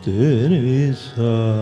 तेरे सारे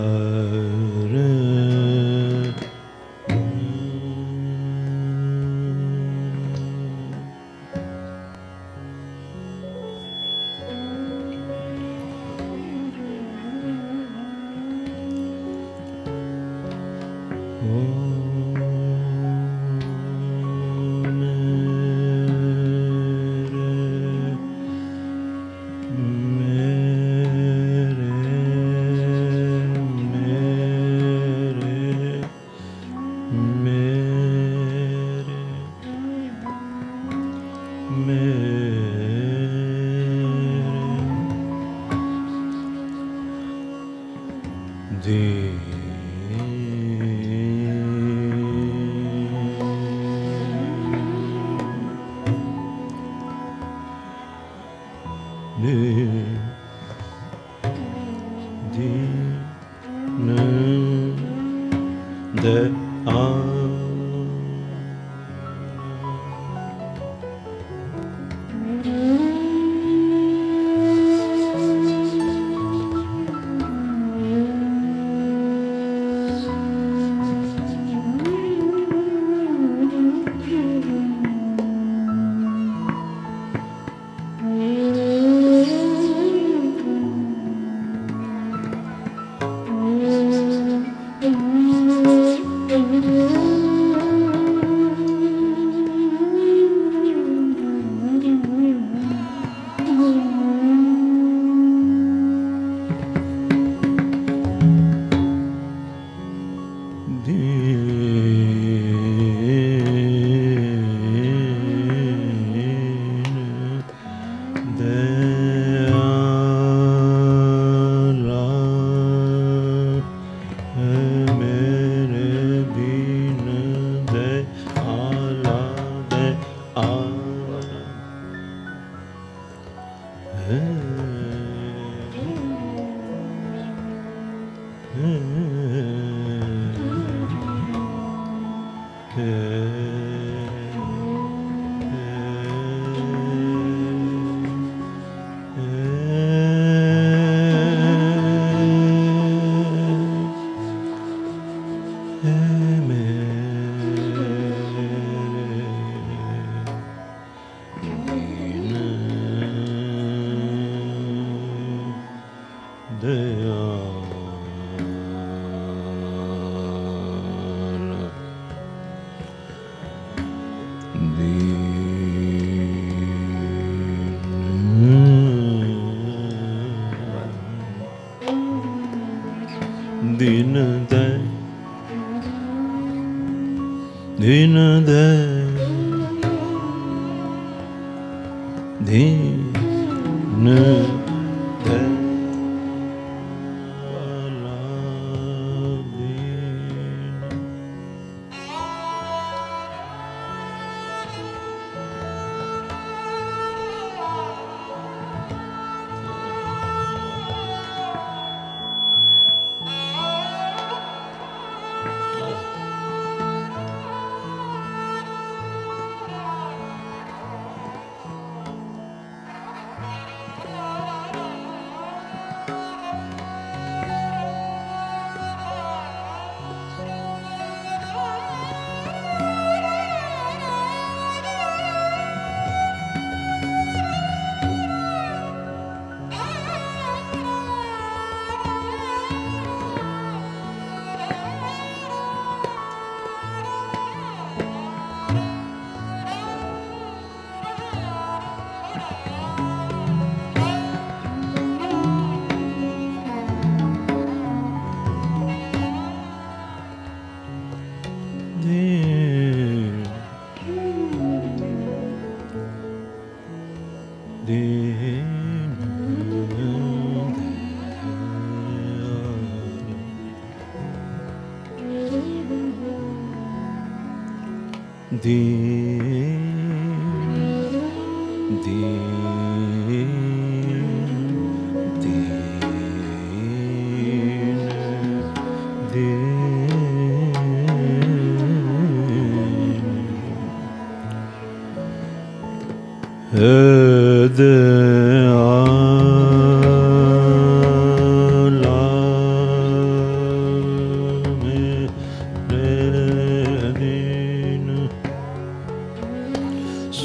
Din day, din day, din day.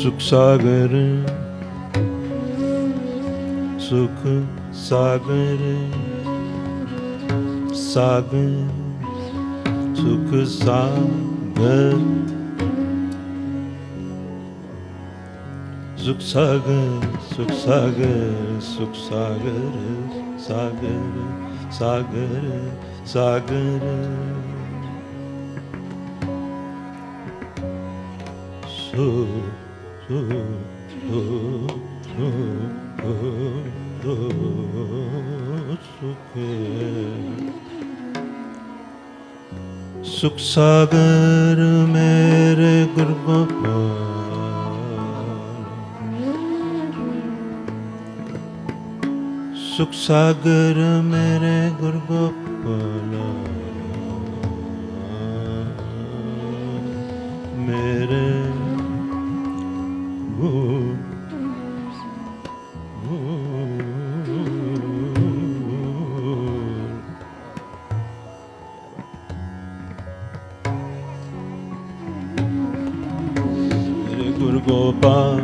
सुख सागर सुख सागर सागर सुख सागर सुख सागर सुख सागर सुख सागर सागर सागर सागर सुख सागर मेरे गुरु गोपाल सुख सागर मेरे गुरु गोपाल मेरे गुरु गोपाल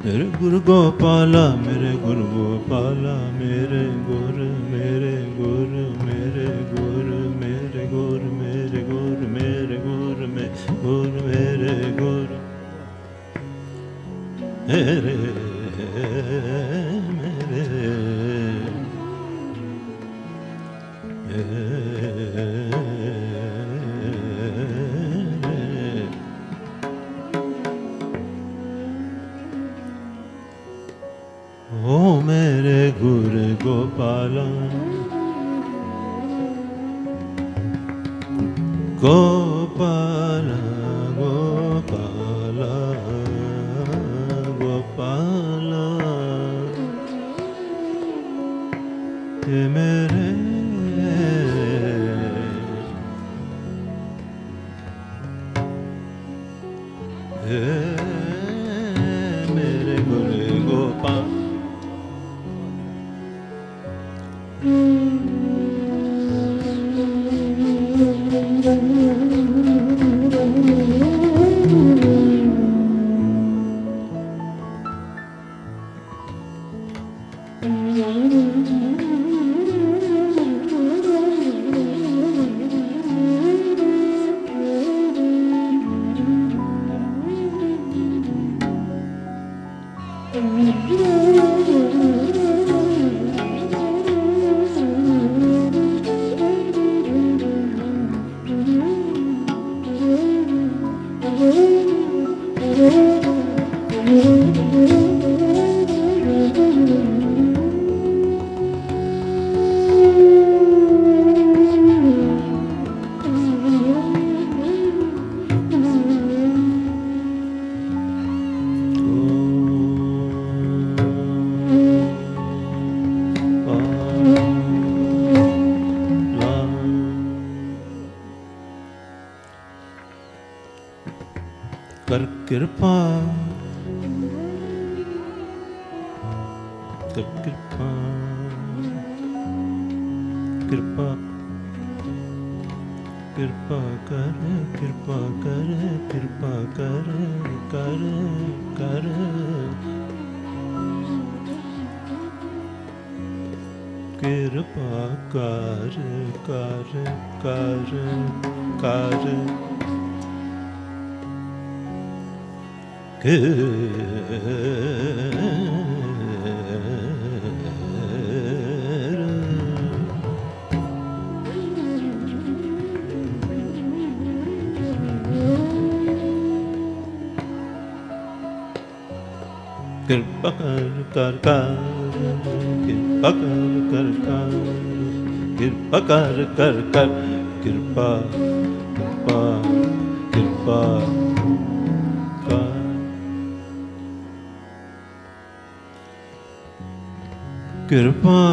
मेरे गुरु गोपाला मेरे गुरु गोपाला मेरे गुरु मेरे गुरु मेरे गुरु मेरे गुरु मेरे गुरु मेरे गुरु में गुरु मेरे गुरु मेरे ओ मेरे गुरु गोपाला गोपाला गोपाला गोपाला ये मेरे मेरे गुरु गोपाल कर कृपा, कर कृपा, कृपा कृपा कर, कृपा कर, कृपा कर, कर कर कृपा कर, कर कर कर कृपा कर कर कृपा कर कृपा कर कृपा कृपा कृपा कर कृपा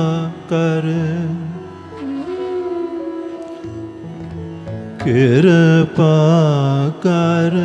कर कृपा कर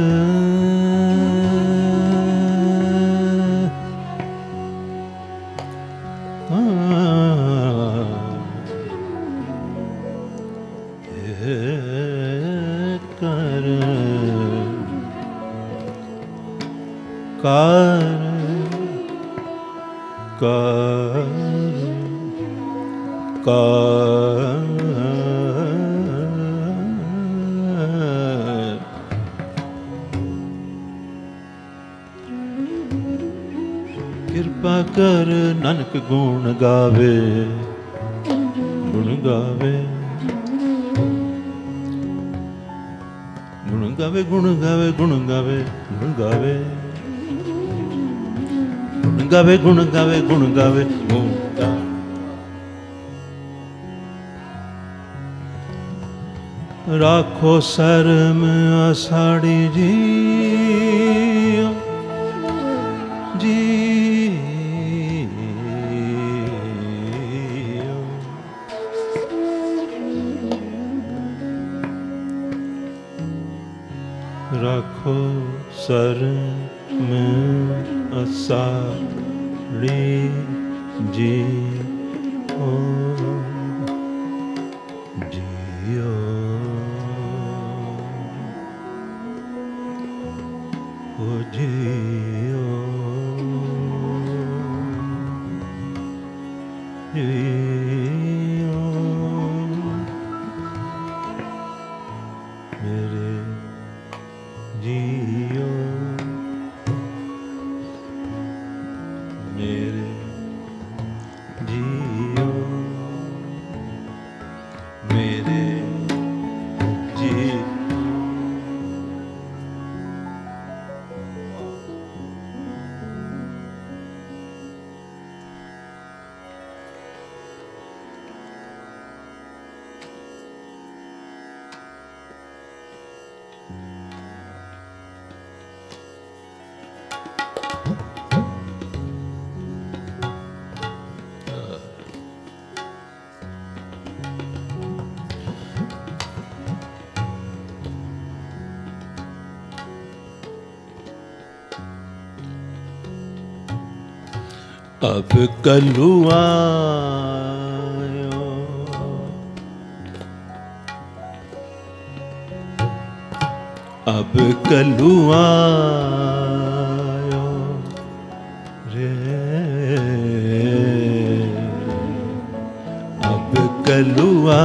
कृपा कर नानक गुण गावे, गुण गावे, गुण गावे, गुण गावे, गुण गावे, गुण गावे, गुण गावे, गुण गावे, गुण गावे, गुण गावे। राखो शर्म आषाढ़ी जी जी राखो शर्म आषाढ़ी जी ओ जियो ओ जियो जियो मेरे जियो मेरे जियो मेरे जी अब कलुआ अब कलुआ रे अब कलुआ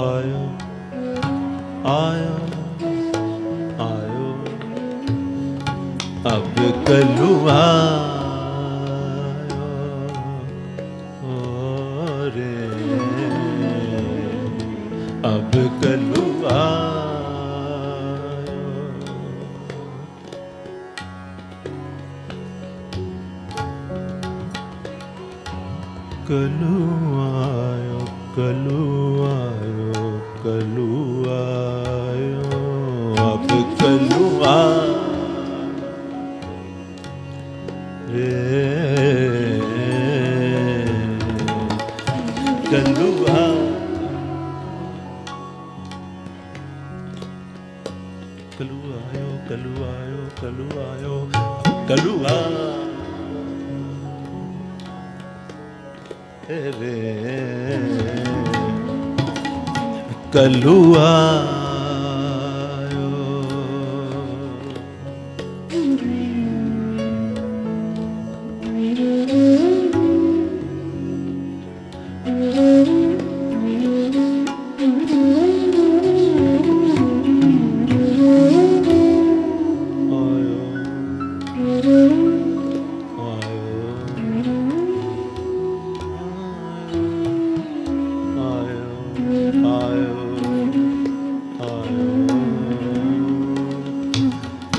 आयो आयो आयो अब कलुआ रे अब कलुआ कलुआयो कलुआयो कलुआयो अब कलुआ रे कलुआ कलुआयो कलुआयो कलुआयो कलुआ रे कलुआ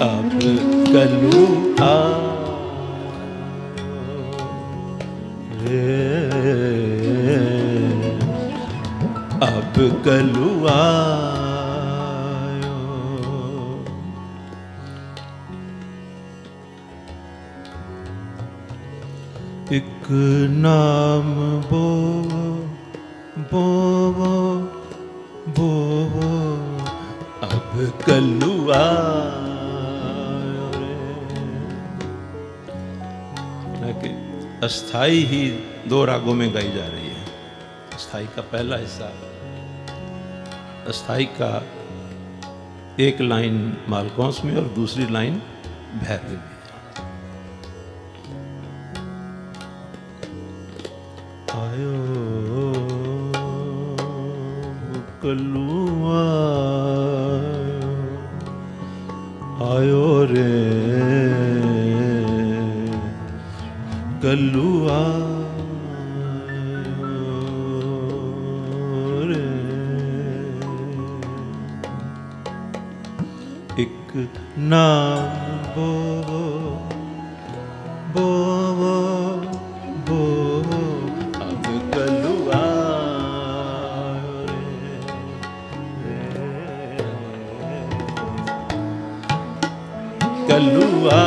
अब कलुआ रे अब कलुआ एक नाम बोवो बोवो बोवो अब कलुआ अस्थाई ही दो रागों में गाई जा रही है। अस्थाई का पहला हिस्सा, अस्थाई का एक लाइन मालकौंस में और दूसरी लाइन भैरवी में। आयो कलुआ आयो रे कलुआ रे एक नाम बोवो बोवो बोवो अब कलुआ रे कलुआ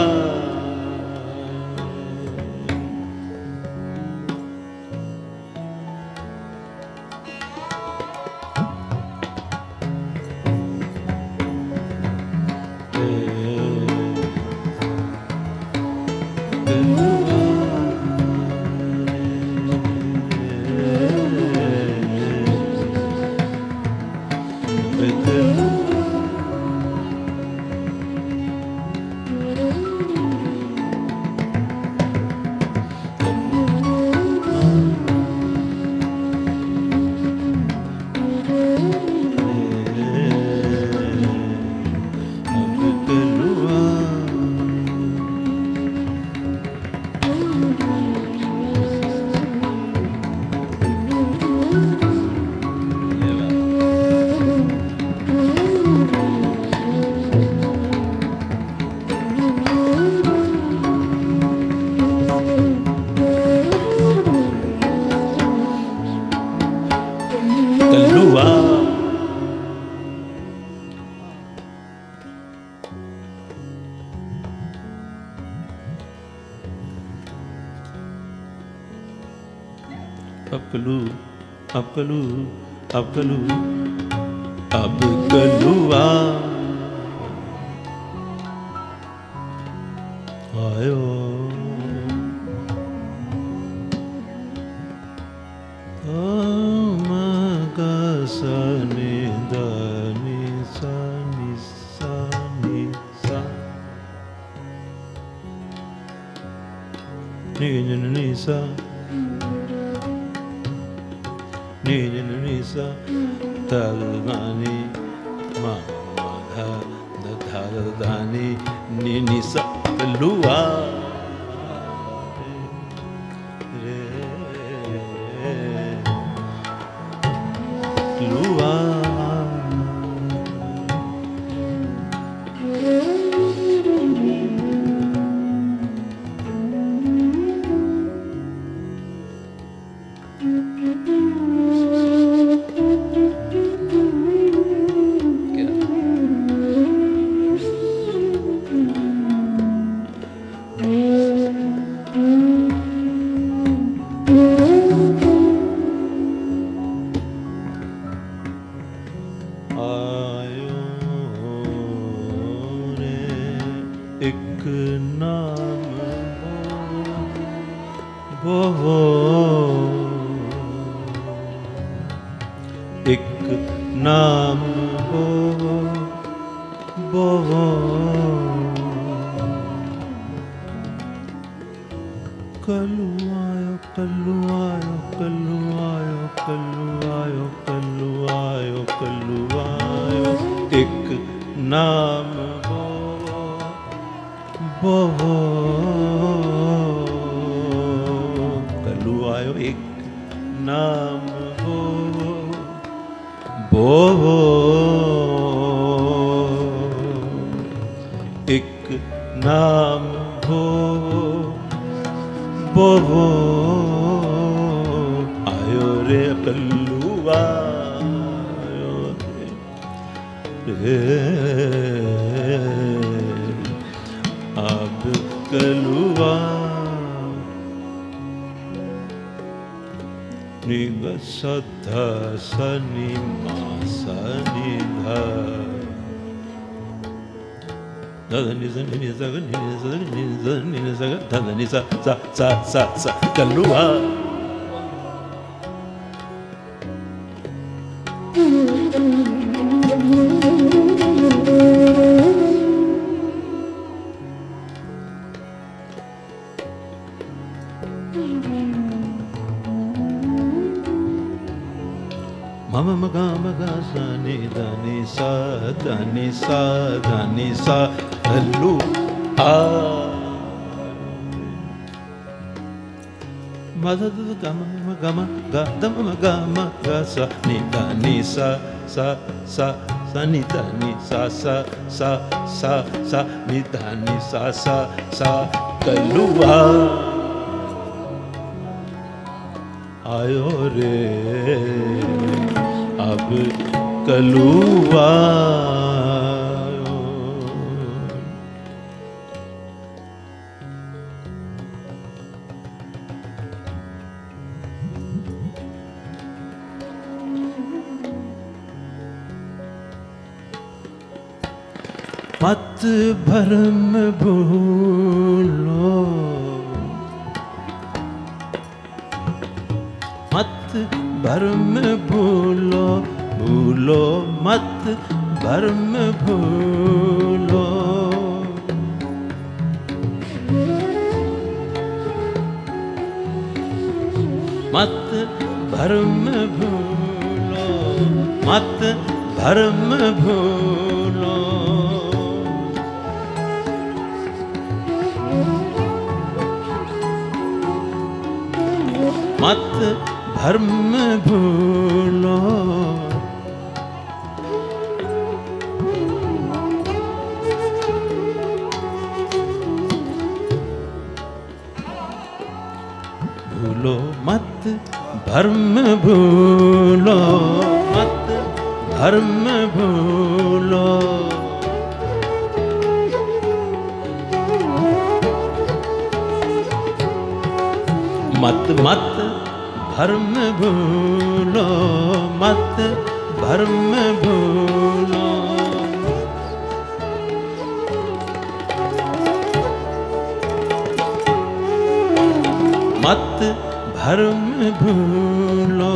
अब कलू अब कलू अब कलू अब कलुआ आयो गा सा नि दा नि सा नि सा नि सा नि नि सा ni ni sa da da ni ma ma da da ni sa lua re lua बोवो एक नाम बोवो बोवो कल्लू आयो कल्लू आयो कल्लू आयो कल्लू आयो कल्लू आयो कल्लू आयो एक नाम बोवो बोवो कल्लू आयो एक नाम बोवो बोवो एक नाम बोवो बोवो आयो रे कल्लू आयो रे अब कल्लू निग सद्धा सनि मा सनि धा धनि सनि सनि धनि सा कल्लू मम मगा मगा सनि धनि सा कल्लू आ मदद गम गम गदम गम ग सा नि धनि सा नि धनि सा नि धनि सा कल्लू आयो रे अब कल्लू आयो मत भरम भूलो मत भरम भूलो भूलो मत भरम भूलो मत भरम भूलो मत भरम भूलो मत भरम भूलो भूलो मत भरम भूलो मत भरम भूलो मत भरम भूलो मत भरम भूलो मत भरम भूलो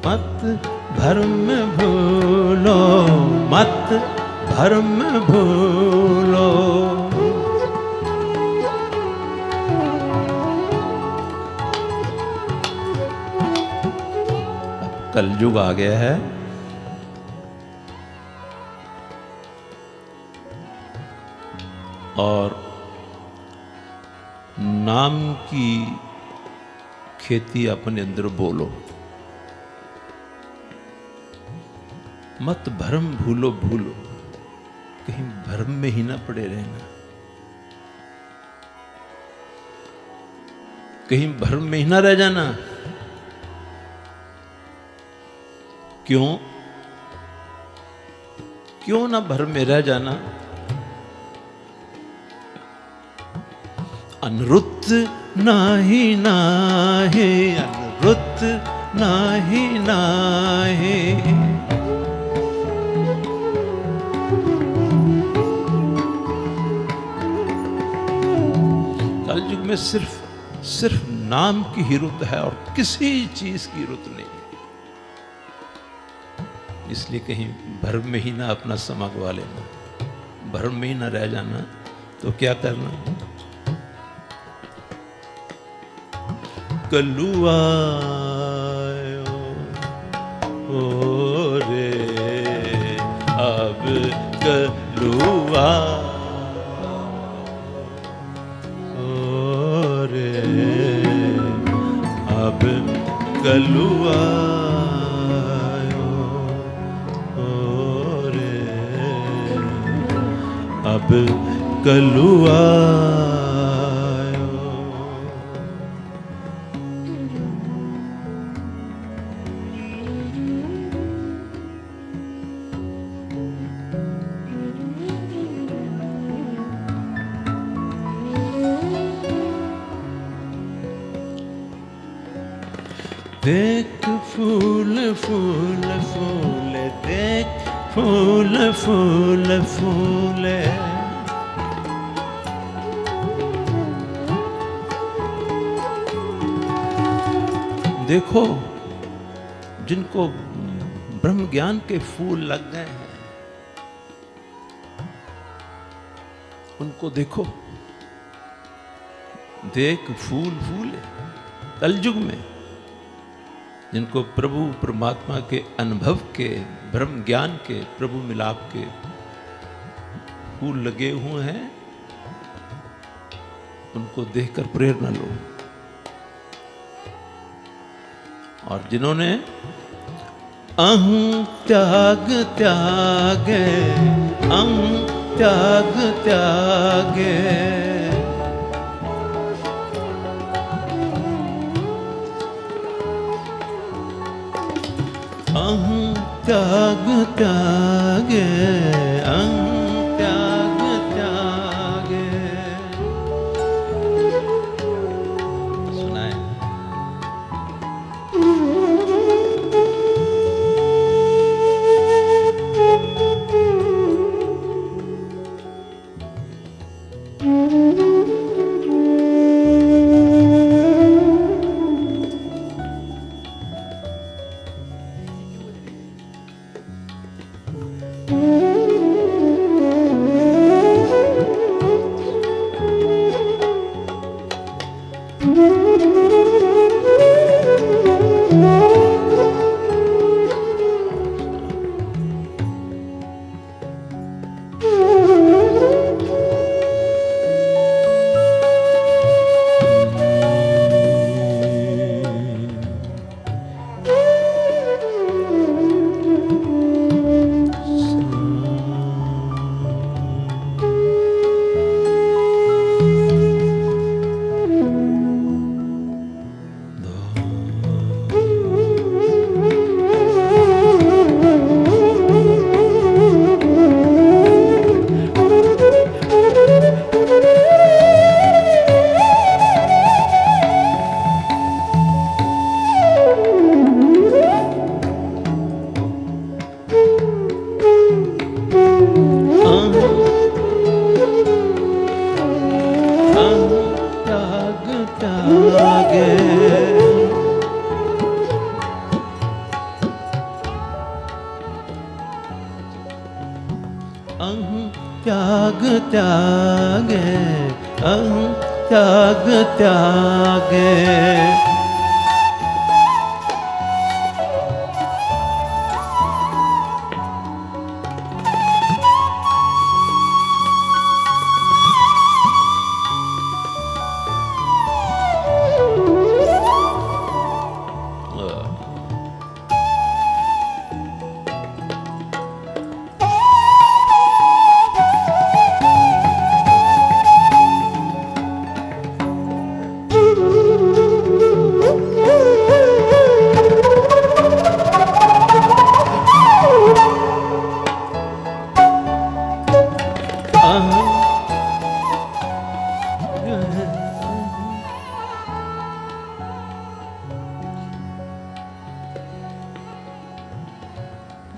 मत भरम भूलो मत भरम भूलो कलयुग आ गया है और नाम की खेती अपने अंदर बोलो। मत भरम भूलो भूलो, कहीं भरम में ही ना पड़े रहना, कहीं भरम में ही ना रह जाना। क्यों क्यों ना भरम में रह जाना? अनरुत नाही नाहे, अनरुत नाही नाहे। कलयुग में सिर्फ नाम की ही रुत है और किसी चीज की रुत नहीं। इसलिए कहीं भरम में ही ना अपना समा गवा लेना, भरम में ही ना रह जाना। तो क्या करना? कलुआ ओ रे अब कलुआ ओ रे अब कलुआ ओ रे अब कलुआ। देख फूल फूल फूल, देख फूल फूल फूल। देखो जिनको ब्रह्म ज्ञान के फूल लग गए हैं उनको देखो, देख फूल फूल। कलयुग में जिनको प्रभु परमात्मा के अनुभव के, ब्रह्म ज्ञान के, प्रभु मिलाप के फूल लगे हुए हैं, उनको देखकर प्रेरणा लो। और जिन्होंने अहं त्याग त्यागे, अहं त्याग त्यागे, अहं त्याग त्यागे, अहं त्याग त्यागे। सुनाए त्याग त्यागे, अहं त्याग त्यागे।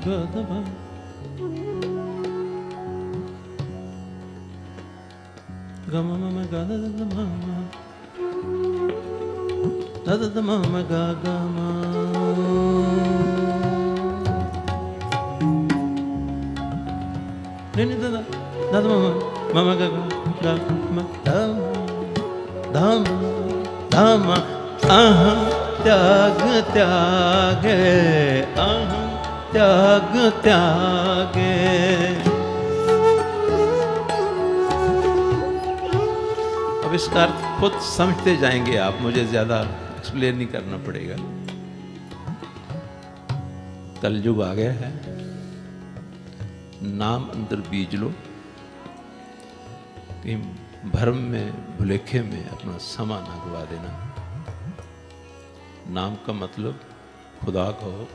Gadama. Gama mama gada da mama. Da mama gama. Nini da mama mama gama dama aham त्याग त्यागे अहम त्याग त्यागे। अब इसका अर्थ खुद समझते जाएंगे आप, मुझे ज्यादा एक्सप्लेन नहीं करना पड़ेगा। कलयुग आ गया है, नाम अंदर बीज लो, कहीं भ्रम में भुलेखे में अपना समा ना गवा देना। नाम का मतलब खुदा कहो,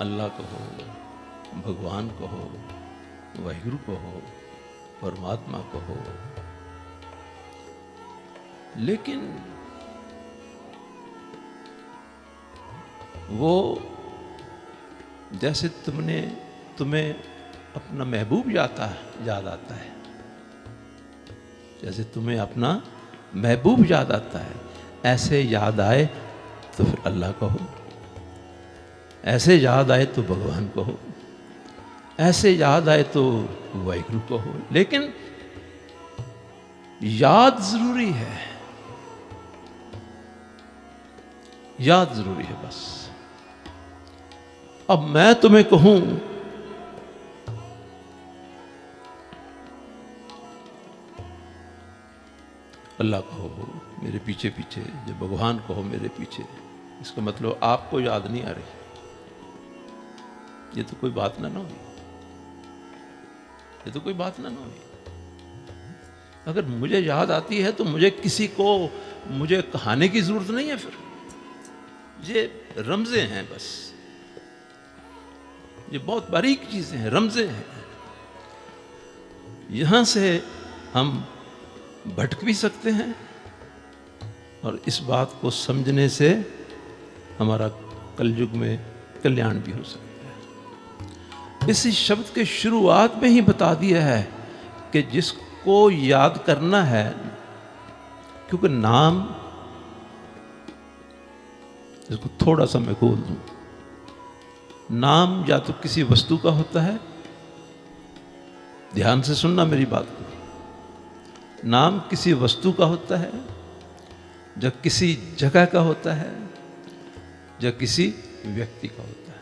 अल्लाह कहो, भगवान कहो, वाहिगुरु कहो, परमात्मा कहो। लेकिन वो जैसे तुम्हें अपना महबूब याद आता है, जैसे तुम्हें अपना महबूब याद आता है, ऐसे याद आए तो फिर अल्लाह कहो, ऐसे याद आए तो भगवान कहो, ऐसे याद आए तो वाहिगुरु कहो। लेकिन याद जरूरी है, याद जरूरी है बस। अब मैं तुम्हें कहूं अल्लाह कहो मेरे पीछे पीछे, जब भगवान कहो मेरे पीछे, इसका मतलब आपको याद नहीं आ रही, ये तो कोई बात ना हुई, ये तो कोई बात ना हुई। अगर मुझे याद आती है तो मुझे किसी को मुझे कहाने की जरूरत नहीं है, फिर ये रमजे हैं बस, ये बहुत बारीक चीजें हैं, रमजे हैं। यहां से हम भटक भी सकते हैं और इस बात को समझने से हमारा कलयुग में कल्याण भी हो सकता है। इसी शब्द के शुरुआत में ही बता दिया है कि जिसको याद करना है, क्योंकि नाम, इसको थोड़ा सा मैं खोल दूं, नाम या तो किसी वस्तु का होता है, ध्यान से सुनना मेरी बात को, नाम किसी वस्तु का होता है, या किसी जगह का होता है, या किसी व्यक्ति का होता है।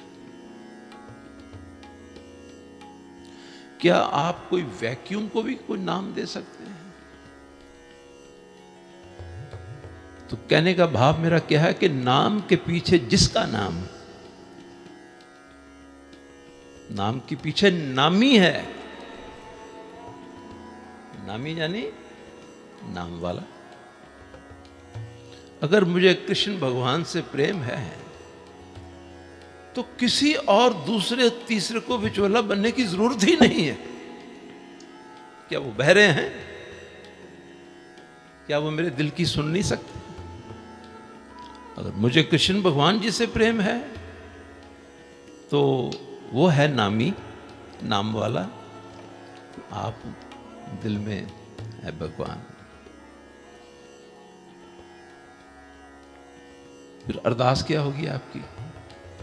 क्या आप कोई वैक्यूम को भी कोई नाम दे सकते हैं? तो कहने का भाव मेरा क्या है कि नाम के पीछे जिसका नाम, नाम के पीछे नामी है, नामी यानी नाम वाला। अगर मुझे कृष्ण भगवान से प्रेम है तो किसी और दूसरे तीसरे को विचोला बनने की जरूरत ही नहीं है। क्या वो बहरे हैं? क्या वो मेरे दिल की सुन नहीं सकते? अगर मुझे कृष्ण भगवान जी से प्रेम है तो वो है नामी, नाम वाला, आप दिल में है भगवान। फिर अरदास क्या होगी आपकी?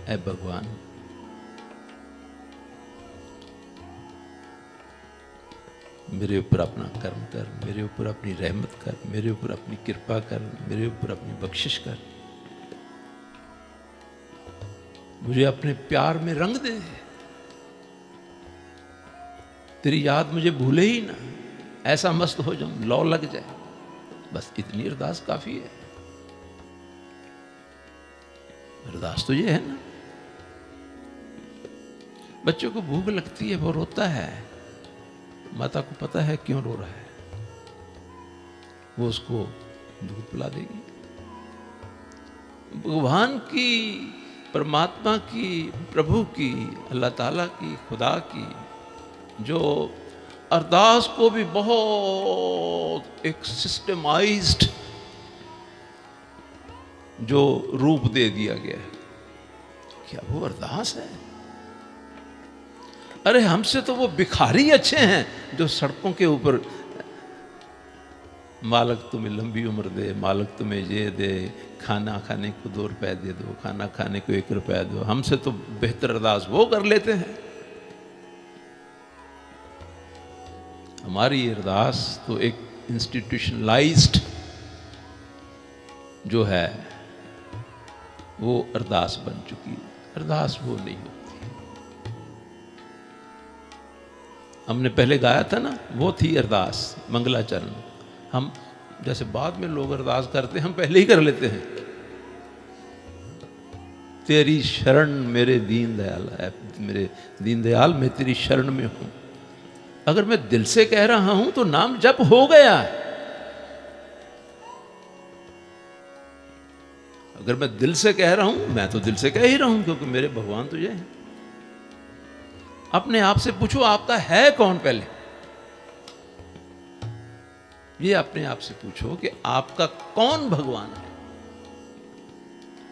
ऐ भगवान, मेरे ऊपर अपना कर्म कर, मेरे ऊपर अपनी रहमत कर, मेरे ऊपर अपनी कृपा कर, मेरे ऊपर अपनी बख्शिश कर, मुझे अपने प्यार में रंग दे, तेरी याद मुझे भूले ही ना, ऐसा मस्त हो जाऊं लौ लग जाए, बस इतनी अरदास काफी है। अरदास तो ये है ना, बच्चों को भूख लगती है, वो रोता है, माता को पता है क्यों रो रहा है, वो उसको दूध पिला देगी। भगवान की, परमात्मा की, प्रभु की, अल्लाह ताला की, खुदा की जो अरदास को भी बहुत एक सिस्टमाइज्ड जो रूप दे दिया गया है, क्या वो अरदास है? अरे हमसे तो वो भिखारी अच्छे हैं जो सड़कों के ऊपर मालक तुम्हें लंबी उम्र दे, मालक तुम्हें ये दे, खाना खाने को 2 रुपए दे दो, खाना खाने को 1 रुपया दो। हमसे तो बेहतर अरदास वो कर लेते हैं। हमारी अरदास तो एक इंस्टीट्यूशनलाइज्ड जो है वो अरदास बन चुकी है। अरदास वो नहीं होती। हमने पहले गाया था ना, वो थी अरदास मंगलाचरण। हम जैसे बाद में लोग अरदास करते हैं, हम पहले ही कर लेते हैं। तेरी शरण मेरे दीन दयाल है, मेरे दीन दयाल मैं तेरी शरण में हूं। अगर मैं दिल से कह रहा हूं तो नाम जप हो गया। अगर मैं दिल से कह रहा हूं, मैं तो दिल से कह ही रहा हूं, क्योंकि मेरे भगवान तो ये हैं। अपने आप से पूछो आपका है कौन। पहले ये अपने आप से पूछो कि आपका कौन भगवान है।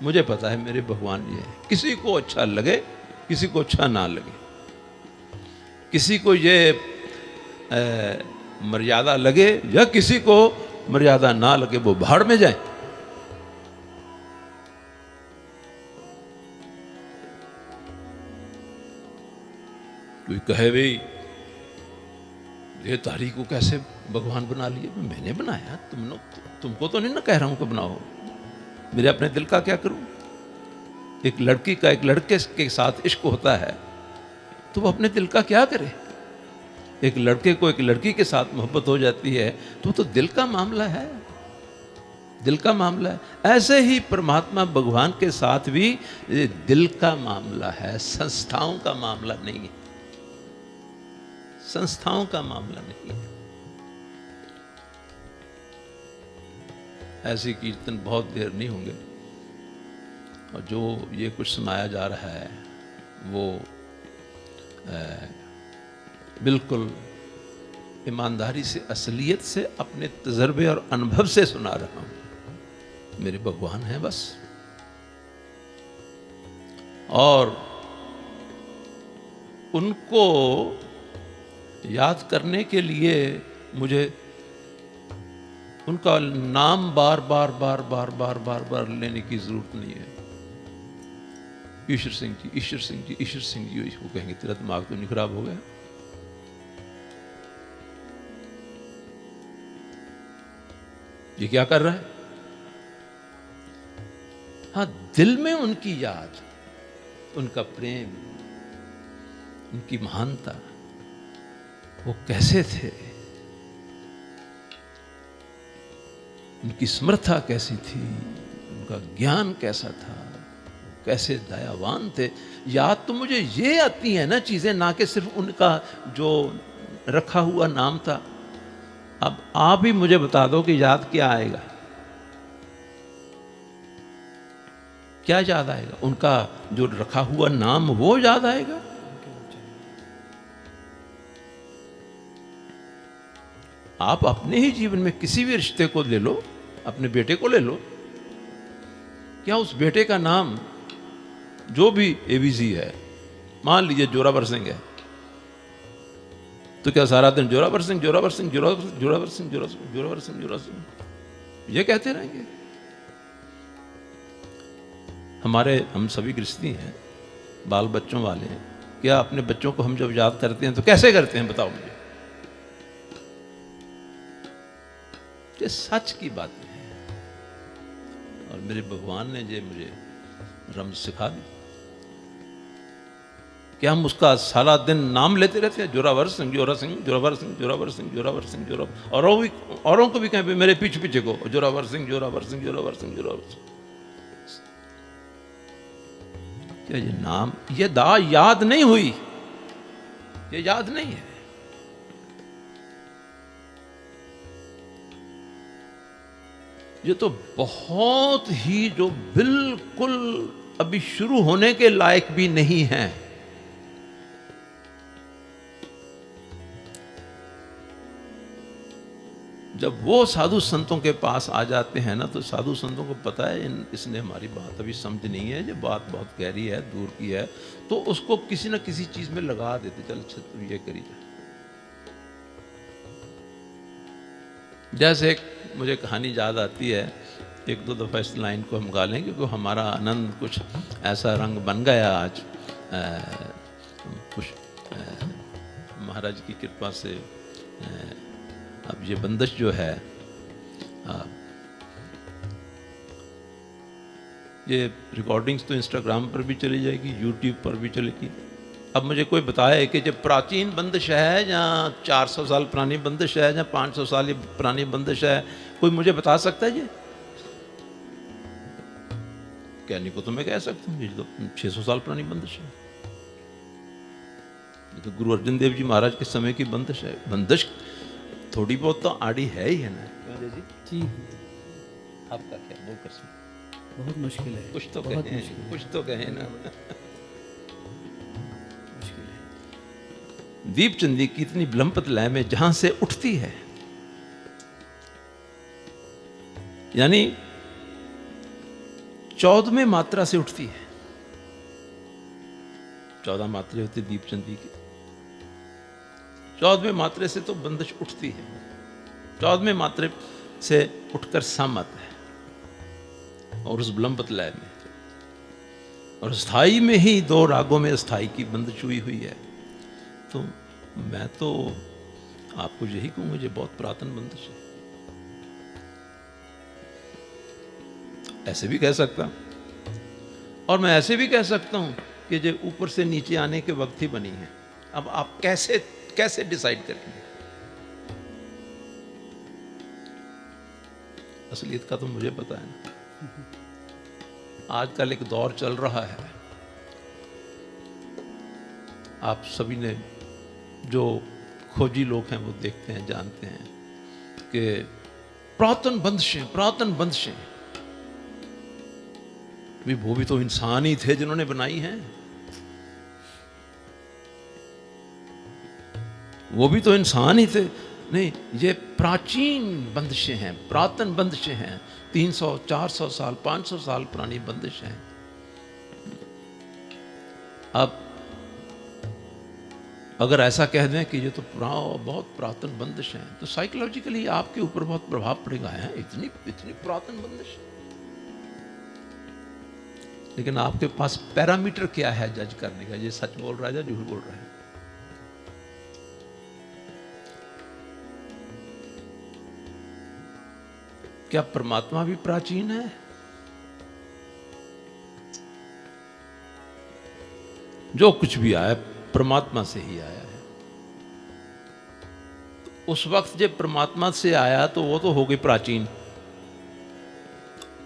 मुझे पता है मेरे भगवान ये है। किसी को अच्छा लगे, किसी को अच्छा ना लगे, किसी को ये मर्यादा लगे या किसी को मर्यादा ना लगे, वो भाड़ में जाए। कोई कहे भाई ये तारी को कैसे भगवान बना लिए। मैंने बनाया, तुमको तो नहीं ना कह रहा हूं कि बनाओ। मेरे अपने दिल का क्या करूं। एक लड़की का एक लड़के के साथ इश्क होता है तो वो अपने दिल का क्या करे। एक लड़के को एक लड़की के साथ मोहब्बत हो जाती है तो दिल का मामला है, दिल का मामला है। ऐसे ही परमात्मा भगवान के साथ भी दिल का मामला है, संस्थाओं का मामला नहीं है। संस्थाओं का मामला नहीं है। ऐसे कीर्तन बहुत देर नहीं होंगे और जो ये कुछ सुनाया जा रहा है वो बिल्कुल ईमानदारी से, असलियत से, अपने तजर्बे और अनुभव से सुना रहा हूं। मेरे भगवान हैं बस। और उनको याद करने के लिए मुझे उनका नाम बार बार बार बार बार बार बार लेने की जरूरत नहीं है। ईश्वर सिंह जी, ईश्वर सिंह जी, ईश्वर सिंह जी, वो कहेंगे तेरा दिमाग तो नहीं खराब हो गया। ये क्या कर रहा है। हाँ, दिल में उनकी याद, उनका प्रेम, उनकी महानता, वो कैसे थे, उनकी समर्था कैसी थी, उनका ज्ञान कैसा था, कैसे दयावान थे। याद तो मुझे ये आती है ना चीजें, ना कि सिर्फ उनका जो रखा हुआ नाम था। अब आप ही मुझे बता दो कि याद क्या आएगा, क्या याद आएगा। उनका जो रखा हुआ नाम वो याद आएगा। आप अपने ही जीवन में किसी भी रिश्ते को ले लो, अपने बेटे को ले लो, क्या उस बेटे का नाम जो भी एबीसी है, मान लीजिए जोरावर सिंह है, तो क्या सारा दिन जोरावर सिंह, जोरावर सिंह, जोरावर सिंह, जोरावर सिंह, जोरावर सिंह, जोरावर सिंह ये कहते रहेंगे। हम सभी गृहस्थी हैं, बाल बच्चों वाले हैं। क्या अपने बच्चों को हम जब याद करते हैं तो कैसे करते हैं, बताओ मुझे। ये सच की बात है और मेरे भगवान ने ये मुझे रमज सिखा दी कि हम उसका सारा दिन नाम लेते रहते हैं। जोरावर सिंह, जोरा सिंह, जोरावर सिंह, जोरावर सिंह, जोरावर सिंह, जोरावर। औरों को भी कहें मेरे पीछे पीछे को जोरावर सिंह, जोरावर सिंह, जोरावर सिंह, जोरावर सिंह। क्या ये नाम, ये दा याद नहीं हुई, ये याद नहीं है। ये तो बहुत ही जो बिल्कुल अभी शुरू होने के लायक भी नहीं है। जब वो साधु संतों के पास आ जाते हैं ना, तो साधु संतों को पता है इसने हमारी बात अभी समझ नहीं है, ये बात बहुत गहरी है, दूर की है, तो उसको किसी न किसी चीज में लगा देते, चल अच्छा तुम ये करी जा। जैसे एक मुझे कहानी याद आती है, एक दो दफ़ा इस लाइन को हम गा लें, क्योंकि हमारा आनंद कुछ ऐसा रंग बन गया आज, कुछ महाराज की कृपा से अब ये बंदिश जो है, ये रिकॉर्डिंग्स तो इंस्टाग्राम पर भी चली जाएगी, यूट्यूब पर भी चलेगी। अब मुझे कोई बताए कि जब प्राचीन बंदिश है या 400 साल पुरानी बंदिश है या 500 साल पुरानी बंदिश है, कोई मुझे बता सकता है? ये कहने को तो मैं कह सकता हूँ, ये तो 600 साल पुरानी बंदिश है, ये तो गुरु अर्जन देव जी महाराज के समय की बंदिश है। बंदिश थोड़ी बहुत तो आड़ी है ही है ना, क्यों जी? आपका क्या बोल कर सुन, बहुत मुश्किल है, कुछ तो कहें, कुछ तो कहें ना। मुश्किल है। दीप चंदी की इतनी विलंबित लय में जहां से उठती है, यानी 14वें मात्रा से उठती है। 14 मात्रे होती दीप चंदी की, 14वें मात्रे से तो बंदिश उठती है, 14वें मात्रे से उठकर सामत है, और उस विलंबित लय में और स्थाई में ही 2 रागों में स्थाई की बंदिश हुई है। तो मैं तो आपको यही कहूँ, मुझे बहुत पुरातन बंदिश है। ऐसे भी कह सकता, और मैं ऐसे भी कह सकता हूं कि जो ऊपर से नीचे आने के वक्त ही बनी है। अब आप कैसे डिसाइड करेंगे? असलियत का तो मुझे पता है ना। आजकल एक दौर चल रहा है, आप सभी ने, जो खोजी लोग हैं वो देखते हैं, जानते हैं कि पुरातन बंदिशें वो भी तो इंसान ही थे जिन्होंने बनाई हैं, वो भी तो इंसान ही थे। नहीं, ये प्राचीन बंदिशें हैं, पुरातन बंदिशें हैं, 300, 400 साल, 500 साल पुरानी बंदिश हैं। अब अगर ऐसा कह दें कि ये तो बहुत पुरातन बंदिश हैं, तो साइकोलॉजिकली आपके ऊपर बहुत प्रभाव पड़ेगा। है इतनी पुरातन बंदिश, लेकिन आपके पास पैरामीटर क्या है जज करने का? ये सच बोल रहा है या झूठ बोल रहा है? क्या परमात्मा भी प्राचीन है? जो कुछ भी आया परमात्मा से ही आया है। तो उस वक्त जब परमात्मा से आया तो वो तो हो गई प्राचीन।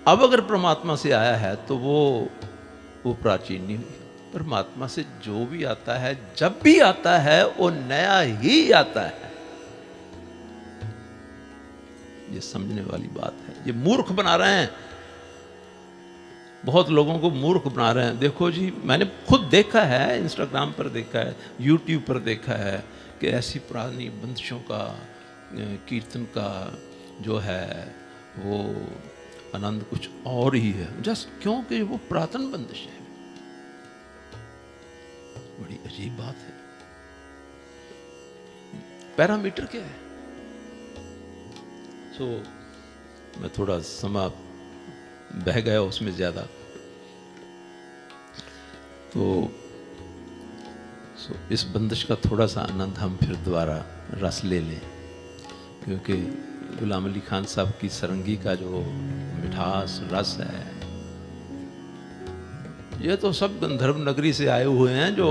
अब अगर परमात्मा से आया है तो वो प्राचीन नहीं हुई। परमात्मा से जो भी आता है, जब भी आता है, वो नया ही आता है। ये समझने वाली बात है। ये मूर्ख बना रहे हैं, बहुत लोगों को मूर्ख बना रहे हैं। देखो जी, मैंने खुद देखा है, इंस्टाग्राम पर देखा है, यूट्यूब पर देखा है कि ऐसी पुरानी बंदिशों का, कीर्तन का जो है वो आनंद कुछ और ही है, जस्ट क्योंकि वो पुरातन बंदिश है। बड़ी अजीब बात है। पैरामीटर क्या है? मैं थोड़ा समय बह गया उसमें ज्यादा, तो इस बंदिश का थोड़ा सा आनंद हम फिर दोबारा रस ले लें, क्योंकि गुलाम अली खान साहब की सरंगी का जो मिठास रस है, ये तो सब गंधर्व नगरी से आए हुए हैं, जो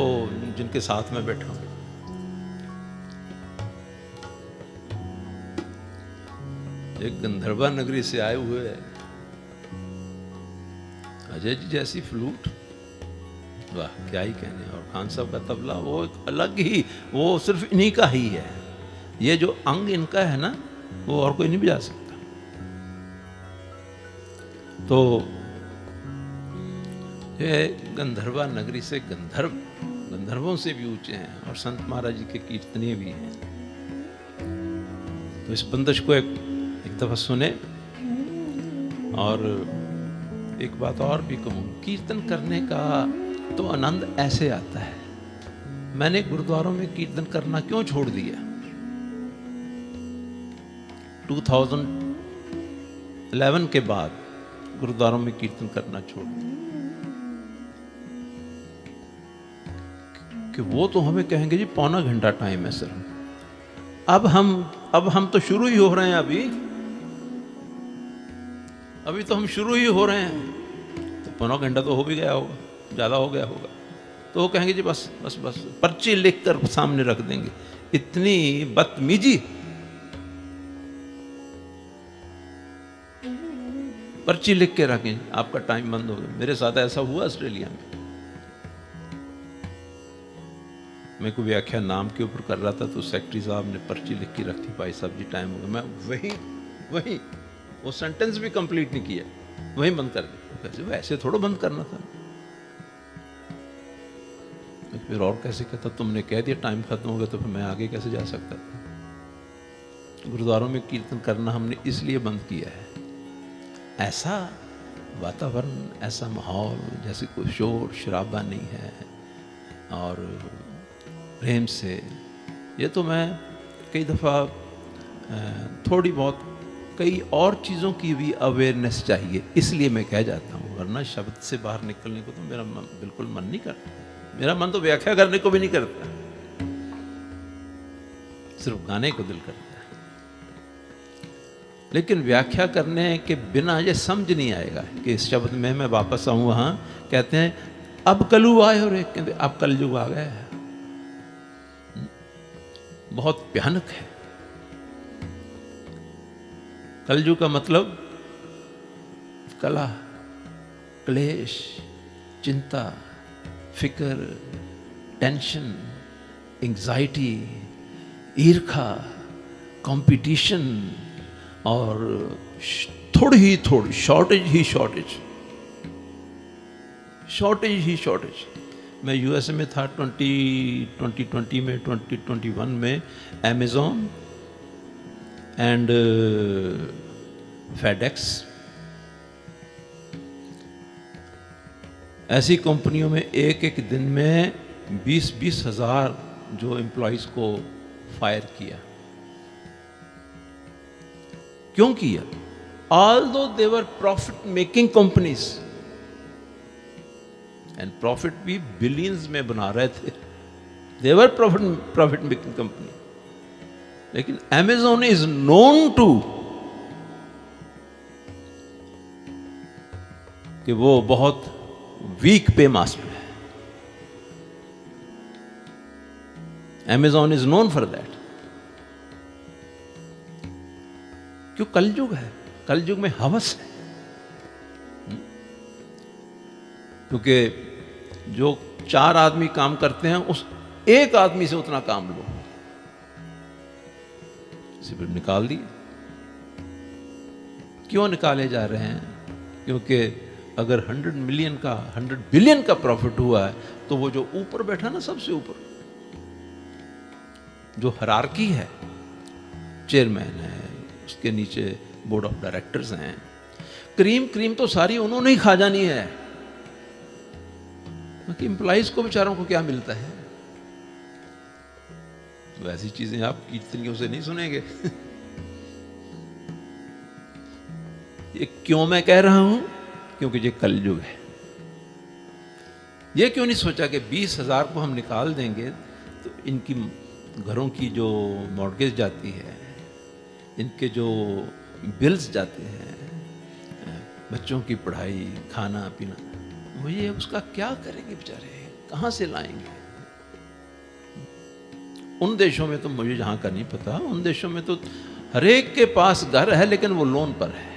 जिनके साथ में बैठा हूं। एक गंधर्वा नगरी से आए हुए अजय जी जैसी फ्लूट, वाह क्या ही कहने। और खान साहब का तबला वो एक अलग ही, वो सिर्फ इन्हीं का ही है। ये जो अंग इनका है ना, वो और कोई नहीं बजा सकता। तो ये गंधर्वा नगरी से गंधर्वों से भी ऊंचे हैं, और संत महाराज जी के कीर्तनीय भी हैं। तो इस बंदिश को एक दफ़ा सुने। और एक बात और भी कहूँ, कीर्तन करने का तो आनंद ऐसे आता है। मैंने गुरुद्वारों में कीर्तन करना क्यों छोड़ दिया? 2011 के बाद गुरुद्वारों में कीर्तन करना छोड़ दिया कि वो तो हमें कहेंगे जी पौना घंटा टाइम है सर। अब हम तो शुरू ही हो रहे हैं। अभी तो हम शुरू ही हो रहे हैं, तो पौना घंटा तो हो भी गया होगा, ज़्यादा हो गया होगा। तो वो कहेंगे जी बस बस बस, पर्ची लिख कर सामने रख देंगे। इतनी बदतमीजी, पर्ची लिख के रखें, आपका टाइम बंद हो गया। मेरे साथ ऐसा हुआ ऑस्ट्रेलिया में। मैं कोई व्याख्या नाम के ऊपर कर रहा था, तो सेक्रेटरी साहब ने पर्ची लिख के रखी, भाई साहब जी टाइम हो गया। मैं वही वो सेंटेंस भी कंप्लीट नहीं किया, वहीं बंद कर दिया। वैसे थोड़ा बंद करना था। फिर और कैसे कहता, तुमने कह दिया टाइम खत्म हो गया, तो फिर मैं आगे कैसे जा सकता था? गुरुद्वारों में कीर्तन करना हमने इसलिए बंद किया है। ऐसा वातावरण, ऐसा माहौल, जैसे कोई शोर शराबा नहीं है, और प्रेम से। ये तो मैं कई दफ़ा थोड़ी बहुत कई और चीज़ों की भी अवेयरनेस चाहिए, इसलिए मैं कह जाता हूँ। वरना शब्द से बाहर निकलने को तो मेरा बिल्कुल मन नहीं करता। मेरा मन तो व्याख्या करने को भी नहीं करता, सिर्फ गाने को दिल करता है। लेकिन व्याख्या करने के बिना ये समझ नहीं आएगा कि इस शब्द में मैं वापस आऊँ। वहाँ कहते हैं अब कलु आए, और एक कहते अब कलयुग आ गया है। बहुत भयानक है। कलयुग का मतलब कला, क्लेश, चिंता, फिक्र, टेंशन, एंजाइटी, ईर्खा, कंपटीशन, और थोड़ी शॉर्टेज ही शॉर्टेज। मैं यूएसए में था 2020 में, 2021 में अमेज़ॉन एंड फेडेक्स ऐसी कंपनियों में एक दिन में 20-20 हज़ार जो एम्प्लॉइज़ को फायर किया। क्यों किया? Although they were profit making companies, and profit भी बिलियंस में बना रहे थे। They were profit making company, लेकिन Amazon is known to कि वो बहुत वीक पे मास्टर है। Amazon is known for that। क्यों? कलयुग है, कलयुग में हवस है। क्योंकि जो 4 आदमी काम करते हैं, उस एक आदमी से उतना काम लो, सिर्फ निकाल दिए। क्यों निकाले जा रहे हैं? क्योंकि अगर 100 बिलियन का प्रॉफिट हुआ है, तो वो जो ऊपर बैठा ना, सबसे ऊपर जो हायरार्की है, चेयरमैन है, उसके नीचे बोर्ड ऑफ डायरेक्टर्स हैं, क्रीम तो सारी उन्होंने ही खा जानी है। बाकी एम्प्लॉइज को बेचारों को क्या मिलता है? वैसी चीजें आप कीर्तनियों से नहीं सुनेंगे। ये क्यों मैं कह रहा हूं? क्योंकि ये कलयुग है। ये क्यों नहीं सोचा कि 20,000 को हम निकाल देंगे तो इनकी घरों की जो मॉर्गेज जाती है, इनके जो बिल्स जाते हैं, बच्चों की पढ़ाई, खाना पीना, वो ये उसका क्या करेंगे बेचारे? कहाँ से लाएंगे? उन देशों में तो मुझे जहाँ का नहीं पता, उन देशों में तो हर एक के पास घर है, लेकिन वो लोन पर है।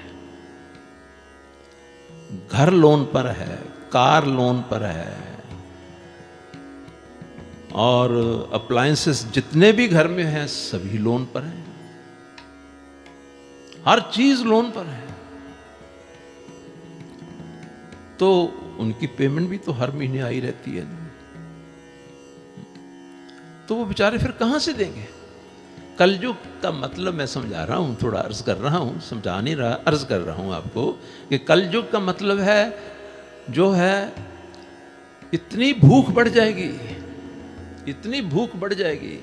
घर लोन पर है, कार लोन पर है, और अप्लायंसेस जितने भी घर में हैं सभी लोन पर हैं। हर चीज लोन पर है। तो उनकी पेमेंट भी तो हर महीने आई रहती है। तो वो बेचारे फिर कहां से देंगे? कलयुग का मतलब मैं समझा रहा हूँ, थोड़ा अर्ज कर रहा हूँ, समझा नहीं रहा, अर्ज कर रहा हूँ आपको कि कलयुग का मतलब है जो है इतनी भूख बढ़ जाएगी, इतनी भूख बढ़ जाएगी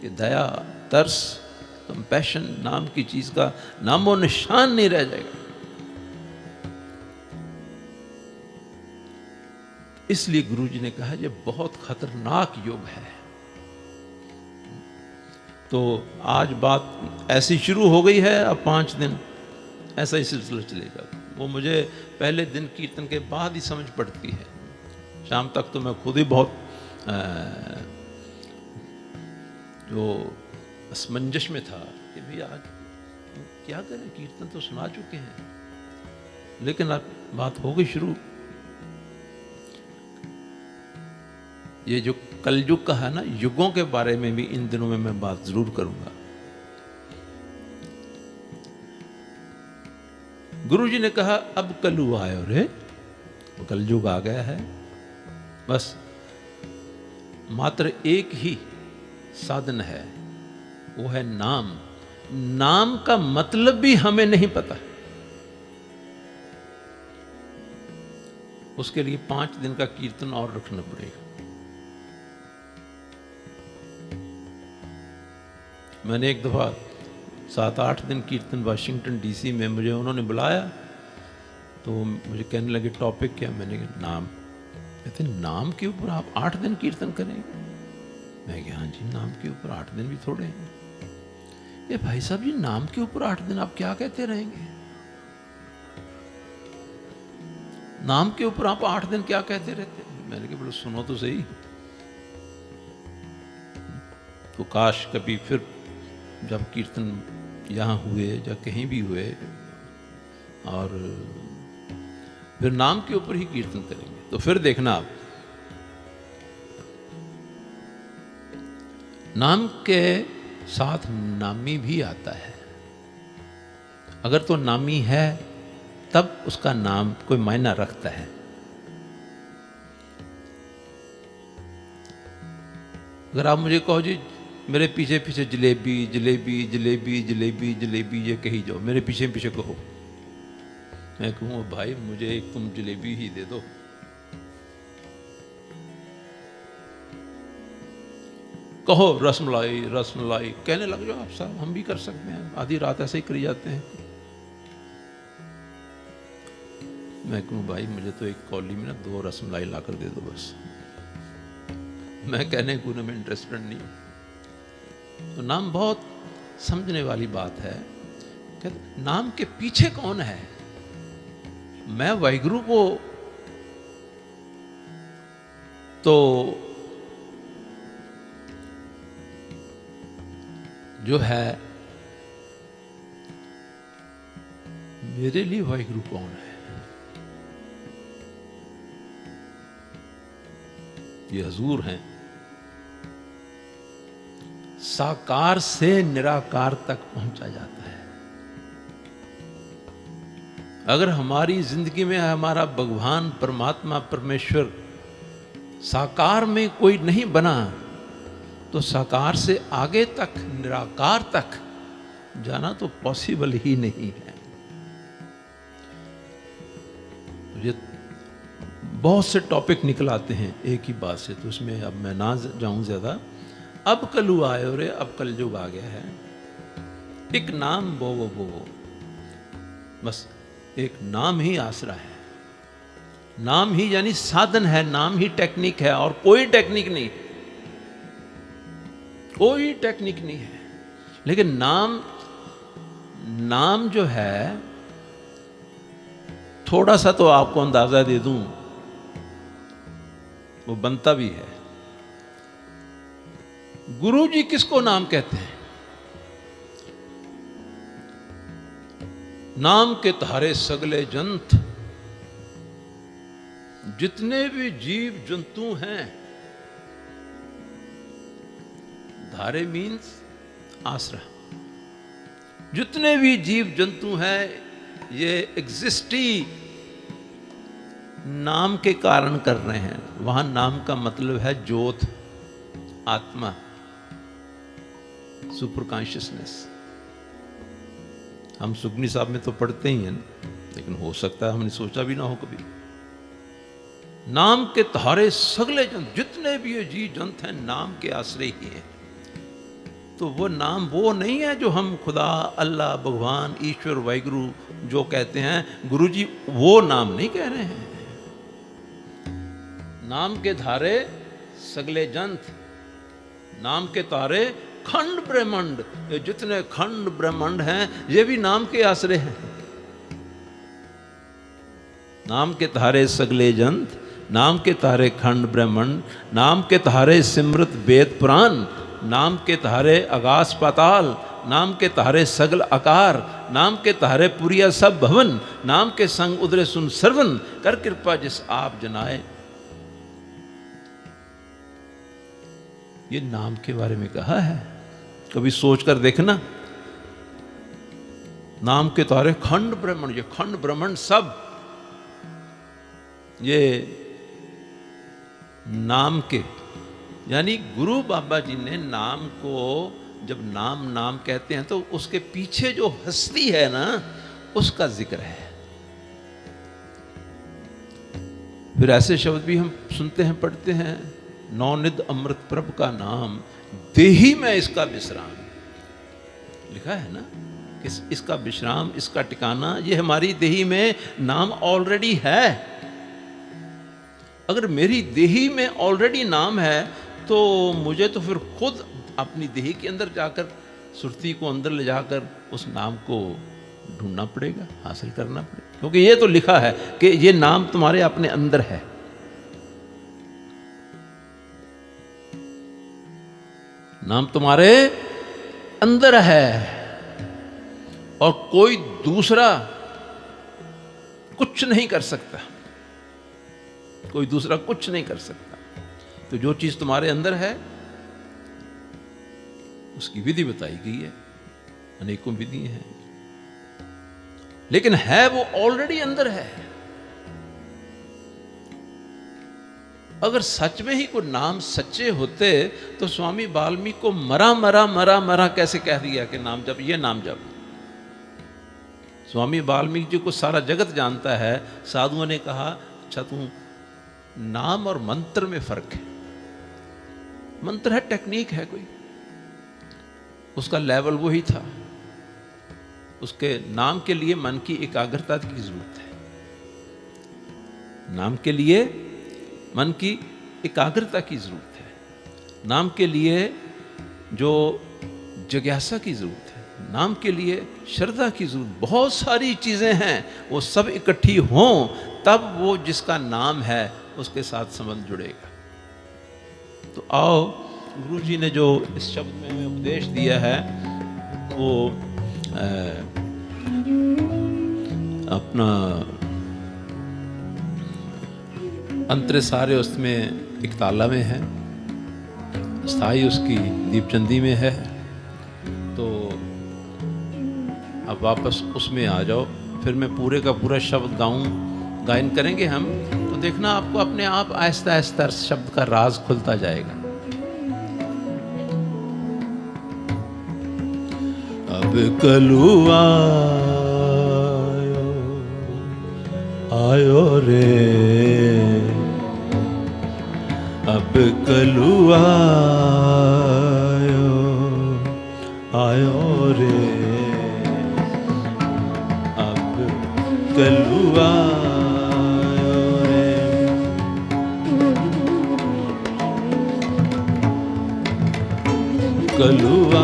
कि दया, तरस, कंपैशन नाम की चीज का नामो निशान नहीं रह जाएगा। इसलिए गुरुजी ने कहा ये बहुत खतरनाक युग है। तो आज बात ऐसी शुरू हो गई है, अब 5 दिन ऐसा ही सिलसिला चलेगा। वो मुझे पहले दिन कीर्तन के बाद ही समझ पड़ती है, शाम तक तो मैं खुद ही बहुत जो असमंजस में था कि भाई आज क्या करें, कीर्तन तो सुना चुके हैं, लेकिन अब बात हो गई शुरू। ये जो कलयुग का है ना, युगों के बारे में भी इन दिनों में मैं बात जरूर करूंगा। गुरुजी ने कहा अब कलु आयो रे, कलयुग आ गया है, बस मात्र एक ही साधन है, वो है नाम। नाम का मतलब भी हमें नहीं पता, उसके लिए 5 दिन का कीर्तन और रखना पड़ेगा। मैंने एक दफा 7-8 दिन कीर्तन वाशिंगटन डीसी में मुझे उन्होंने बुलाया, तो मुझे कहने लगे टॉपिक क्या, मैंने कहा नाम। कहते नाम के ऊपर आप 8 दिन कीर्तन करेंगे? मैं कहा हाँ जी, नाम के ऊपर 8 दिन भी थोड़े हैं। ये भाई साहब जी, नाम के ऊपर 8 दिन आप क्या कहते रहेंगे? नाम के ऊपर आप 8 दिन क्या कहते रहते? मैंने कहा बोलो सुनो तो सही। तो काश कभी फिर जब कीर्तन यहाँ हुए या कहीं भी हुए और फिर नाम के ऊपर ही कीर्तन करेंगे, तो फिर देखना आप, नाम के साथ नामी भी आता है। अगर तो नामी है तब उसका नाम कोई मायना रखता है। अगर आप मुझे कहो जी मेरे पीछे पीछे जलेबी जलेबी जलेबी जलेबी जलेबी ये कही जाओ, मेरे पीछे पीछे कहो, मैं कहूँ भाई मुझे एक तुम जलेबी ही दे दो। कहो रसमलाई रसमलाई, कहने लग जाओ आप साहब, हम भी कर सकते हैं, आधी रात ऐसे ही करी जाते हैं। मैं कहूँ भाई मुझे तो एक कॉली में ना 2 रसमलाई लाकर दे दो बस, मैं कहने गुने में इंटरेस्टेड नहीं हूँ। तो नाम बहुत समझने वाली बात है। कहते नाम के पीछे कौन है? मैं वाहिगुरु को तो जो है मेरे लिए वाहिगुरु कौन है? ये हजूर हैं। साकार से निराकार तक पहुंचा जाता है। अगर हमारी जिंदगी में हमारा भगवान परमात्मा परमेश्वर साकार में कोई नहीं बना, तो साकार से आगे तक निराकार तक जाना तो पॉसिबल ही नहीं है। तो ये बहुत से टॉपिक निकल आते हैं एक ही बात से, तो उसमें अब मैं ना जाऊं ज्यादा। अब कलु आयो रे, अब कलयुग आ गया है। एक नाम बोवो बोवो, बस एक नाम ही आसरा है। नाम ही यानी साधन है, नाम ही टेक्निक है, और कोई टेक्निक नहीं, कोई टेक्निक नहीं है। लेकिन नाम जो है, थोड़ा सा तो आपको अंदाजा दे दूं, वो बनता भी है। गुरु जी किसको नाम कहते हैं? नाम के तारे सगले जंत, जितने भी जीव जंतु हैं, धारे मीन्स आसरा, जितने भी जीव जंतु हैं ये एग्जिस्ट ही नाम के कारण कर रहे हैं। वहां नाम का मतलब है ज्योत, आत्मा। Super consciousness. हम सुगनी साहब में तो पढ़ते ही हैं, लेकिन हो सकता है हमने सोचा भी ना हो कभी। नाम के तारे सगले जन, जितने भी ये जी जंत हैं नाम के आश्रय ही हैं। तो वो नाम वो नहीं है जो हम खुदा, अल्लाह, भगवान, ईश्वर, वाहिगुरु जो कहते हैं। गुरुजी वो नाम नहीं कह रहे हैं। नाम के धारे सगले जंत, नाम के तारे खंड ब्रह्मांड, ये जितने खंड ब्रह्मांड हैं ये भी नाम के आश्रय हैं। नाम के तारे सगले जंत, नाम के तारे खंड ब्रह्मांड, नाम के तारे सिमृत वेद पुराण, नाम के तारे आकाश पाताल, नाम के तारे सगल आकार, नाम के तारे पुरिया सब भवन, नाम के संग उदरे सुन सर्वन, कर कृपा जिस आप जनाए। ये नाम के बारे में कहा है, कभी सोच कर देखना। नाम के तारे खंड ब्रह्मांड, ये खंड ब्रह्मांड सब ये नाम के, यानी गुरु बाबा जी ने नाम को जब नाम नाम कहते हैं तो उसके पीछे जो हस्ती है ना उसका जिक्र है। फिर ऐसे शब्द भी हम सुनते हैं, पढ़ते हैं, नौनिध अमृत प्रभु का नाम, देही में इसका विश्राम, लिखा है ना कि इसका विश्राम, इसका ठिकाना, ये हमारी देही में नाम ऑलरेडी है। अगर मेरी देही में ऑलरेडी नाम है तो मुझे तो फिर खुद अपनी देही के अंदर जाकर, सुरती को अंदर ले जाकर उस नाम को ढूंढना पड़ेगा, हासिल करना पड़ेगा, क्योंकि ये तो लिखा है कि ये नाम तुम्हारे अपने अंदर है। नाम तुम्हारे अंदर है और कोई दूसरा कुछ नहीं कर सकता, कोई दूसरा कुछ नहीं कर सकता। तो जो चीज तुम्हारे अंदर है उसकी विधि बताई गई है, अनेकों विधि हैं, लेकिन है वो ऑलरेडी अंदर है। अगर सच में ही कोई नाम सच्चे होते तो स्वामी वाल्मीकि को मरा मरा मरा मरा कैसे कह दिया कि नाम जप, ये नाम जप। स्वामी वाल्मीकि जी को सारा जगत जानता है। साधुओं ने कहा अच्छा तू, नाम और मंत्र में फर्क है। मंत्र है, टेक्निक है कोई, उसका लेवल वही था। उसके नाम के लिए मन की एकाग्रता की जरूरत है, नाम के लिए मन की एकाग्रता की जरूरत है, नाम के लिए जो जिज्ञासा की जरूरत है, नाम के लिए श्रद्धा की जरूरत, बहुत सारी चीजें हैं, वो सब इकट्ठी हों तब वो जिसका नाम है उसके साथ संबंध जुड़ेगा। तो आओ, गुरु जी ने जो इस शब्द में हमें उपदेश दिया है वो अपना अंतरे सारे उसमें एक ताला में है, स्थाई उसकी दीपचंदी में है। तो अब वापस उसमें आ जाओ, फिर मैं पूरे का पूरा शब्द गायन करेंगे हम, तो देखना आपको अपने आप आहिस्ता आहिस्ता शब्द का राज खुलता जाएगा। अब कलुआ आयो रे, अब कलुआ आयो रे, अब कलुआ कलुआ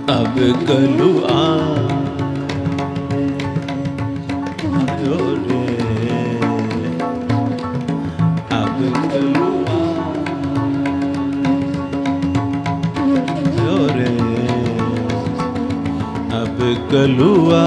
अब कलुआ आयो रे, अब कलुआ आयो रे, अब कलुआ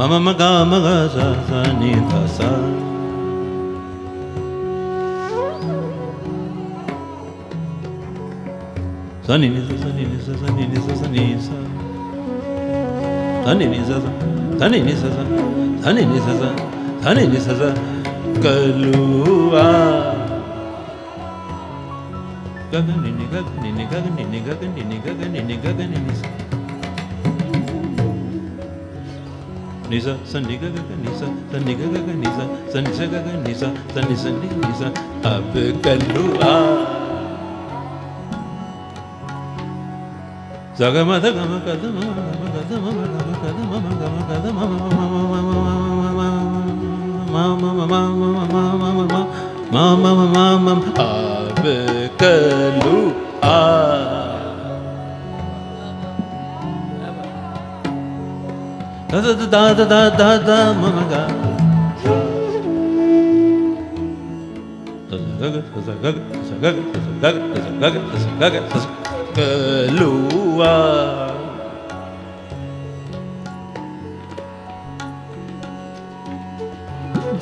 Mama maga maga sa sa ni da sa. Sa ni sa sa ni sa sa ni sa sa ni sa. Sa ni sa sa. Sa ni sa sa. Sa ni sa sa. Sa ni sa sa. Kalua. Gagani ni gagani ni gagani ni gagani ni gagani ni gagani ni sa. Nisa, sani gaga nisa, sani gaga nisa, sani gaga nisa, sani sani nisa, ab kalua. Zaga mada gama kada mama kada mama kada mama kada mama mama ab kalua. Da da da da da da da mama ga. Kalua.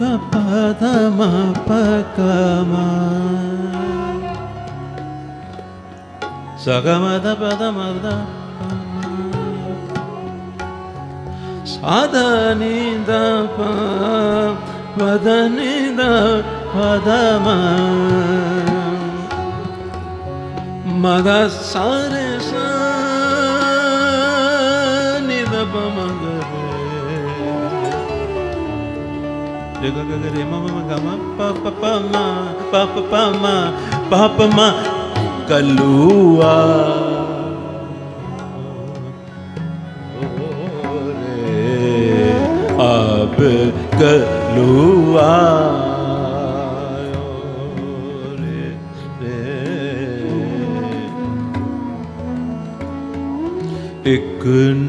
Da pa da ma pa ka ma. Sa ga ma da pa da ma da. Sada ni da pa pa da ni da pa da ma da sa re sa ni da pa ma ga re ga ga re ma ma ga ma pa pa pa ma pa pa pa ma pa pa ma kalua. Ab kalua ek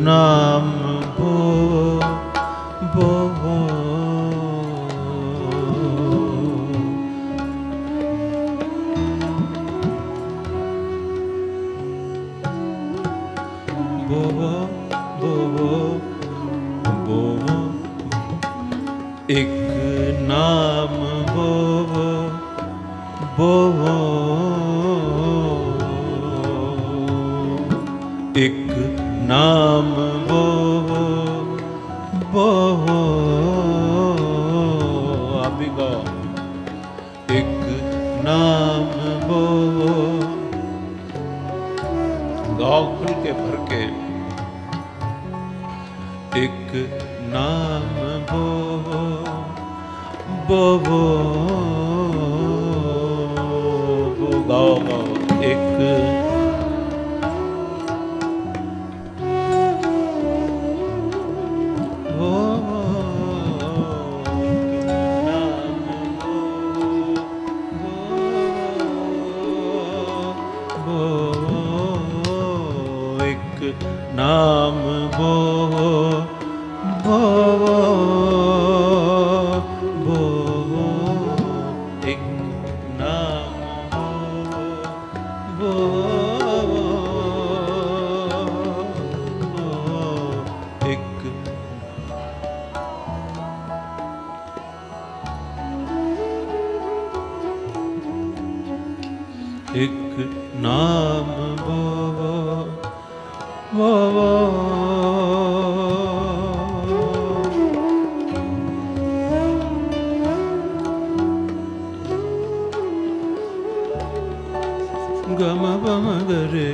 naam bo bo एक नाम वो एक नाम वो आप ही गाओ। एक नाम वो गाओ खुल के भर के। एक नाम वो गाओ गाओ। एक नाम नाम भो भो भो एक नाम भो एक एक नाम भो भो गम बम गरे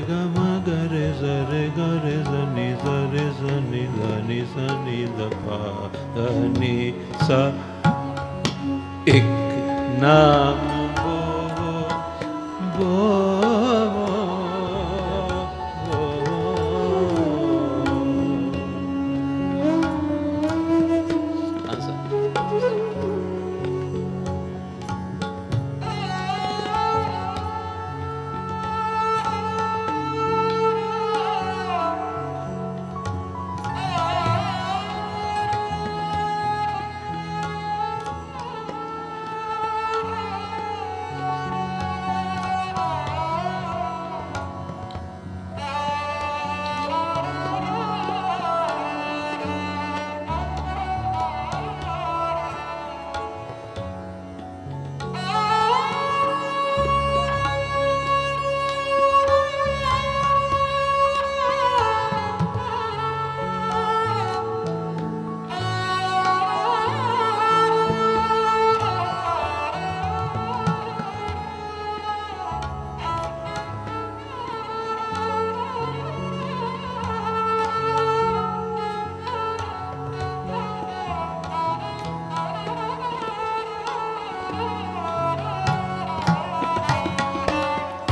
जरे गरे जनी जरे जनी धनी सनी दपा धनी सा एक नाम भो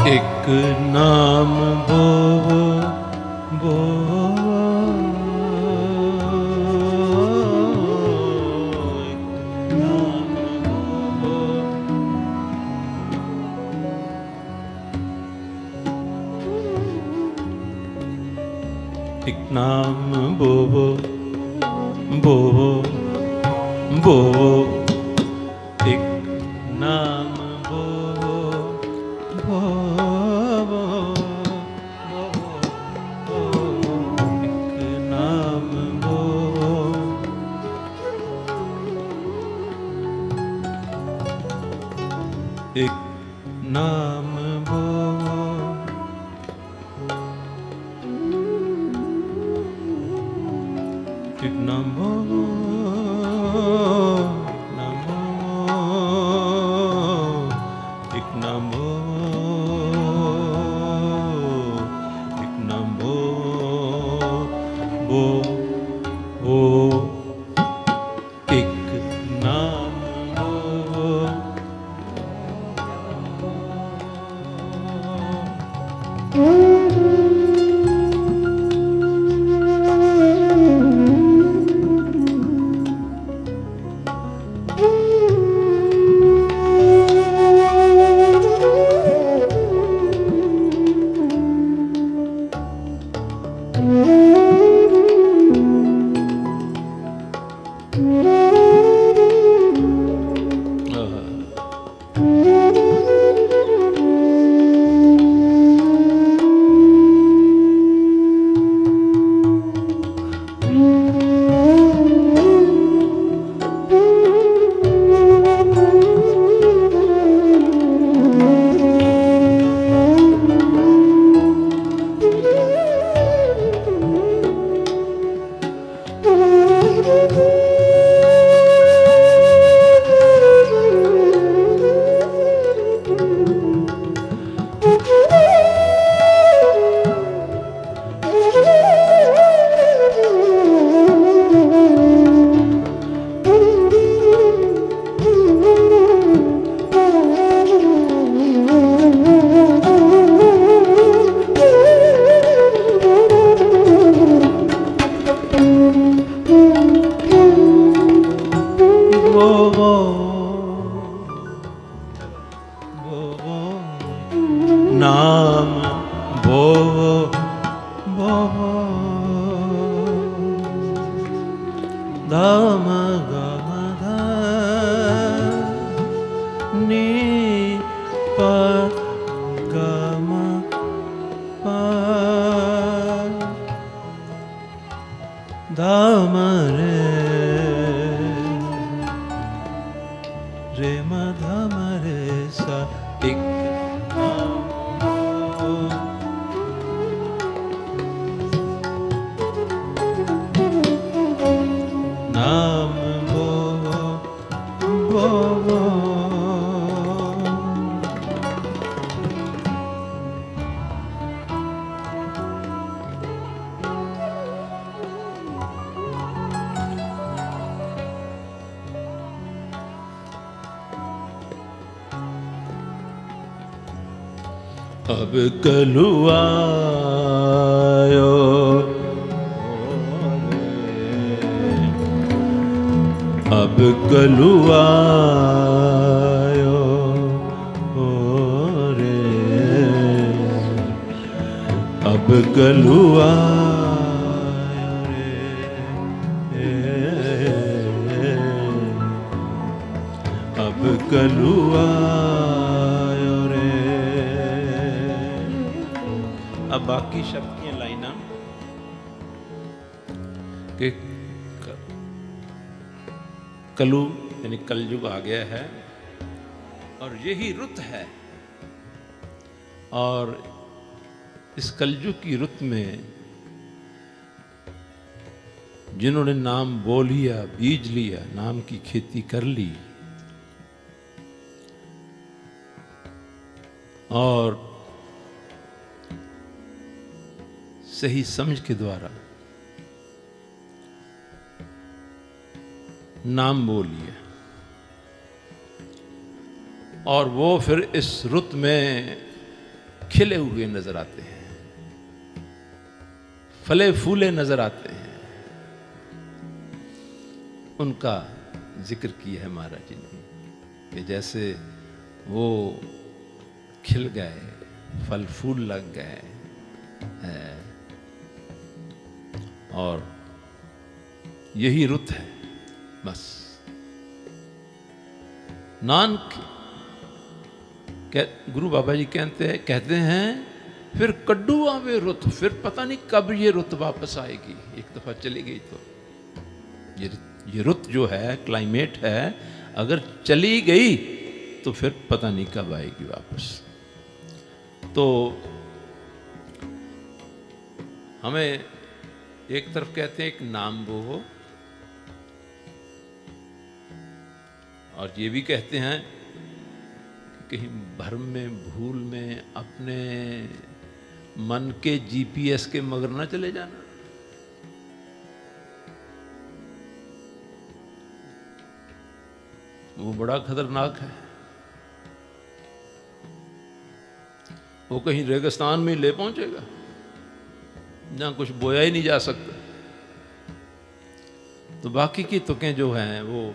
एक नाम भो भो एक नाम भो भो भो एक नाम एक नाम भो एक नाम भो एक नाम भो एक नाम भो भो भो एक नाम भो नाम भो भो धा मा गा मा धा नी पा गा मा पा धा मा रे मा धा मा रे सा एक नाम वो अब कलुआयो अब कलुआयो रे अब कलुआयो रे अब कलुआयो रे। अब बाकी शब्द की लाइना कि कलु यानी कलयुग आ गया है और यही रुत है, और इस कलयुग की रुत में जिन्होंने नाम बो लिया, बीज लिया, नाम की खेती कर ली और सही समझ के द्वारा नाम बोलिए और वो फिर इस रुत में खिले हुए नजर आते हैं, फले फूले नजर आते हैं, उनका जिक्र किया है महाराज जी ने कि जैसे वो खिल गए, फल फूल लग गए और यही रुत है बस। नानक गुरु बाबा जी कहते हैं फिर कड्डू आवे रुत, फिर पता नहीं कब ये रुत वापस आएगी। एक दफा चली गई तो ये रुत जो है, क्लाइमेट है, अगर चली गई तो फिर पता नहीं कब आएगी वापस। तो हमें एक तरफ कहते हैं एक नाम वो हो, और ये भी कहते हैं कि कहीं भ्रम में, भूल में अपने मन के जीपीएस के मगर ना चले जाना। वो बड़ा खतरनाक है। वो कहीं रेगिस्तान में ले पहुंचेगा जहां कुछ बोया ही नहीं जा सकता। तो बाकी की तुकें जो हैं वो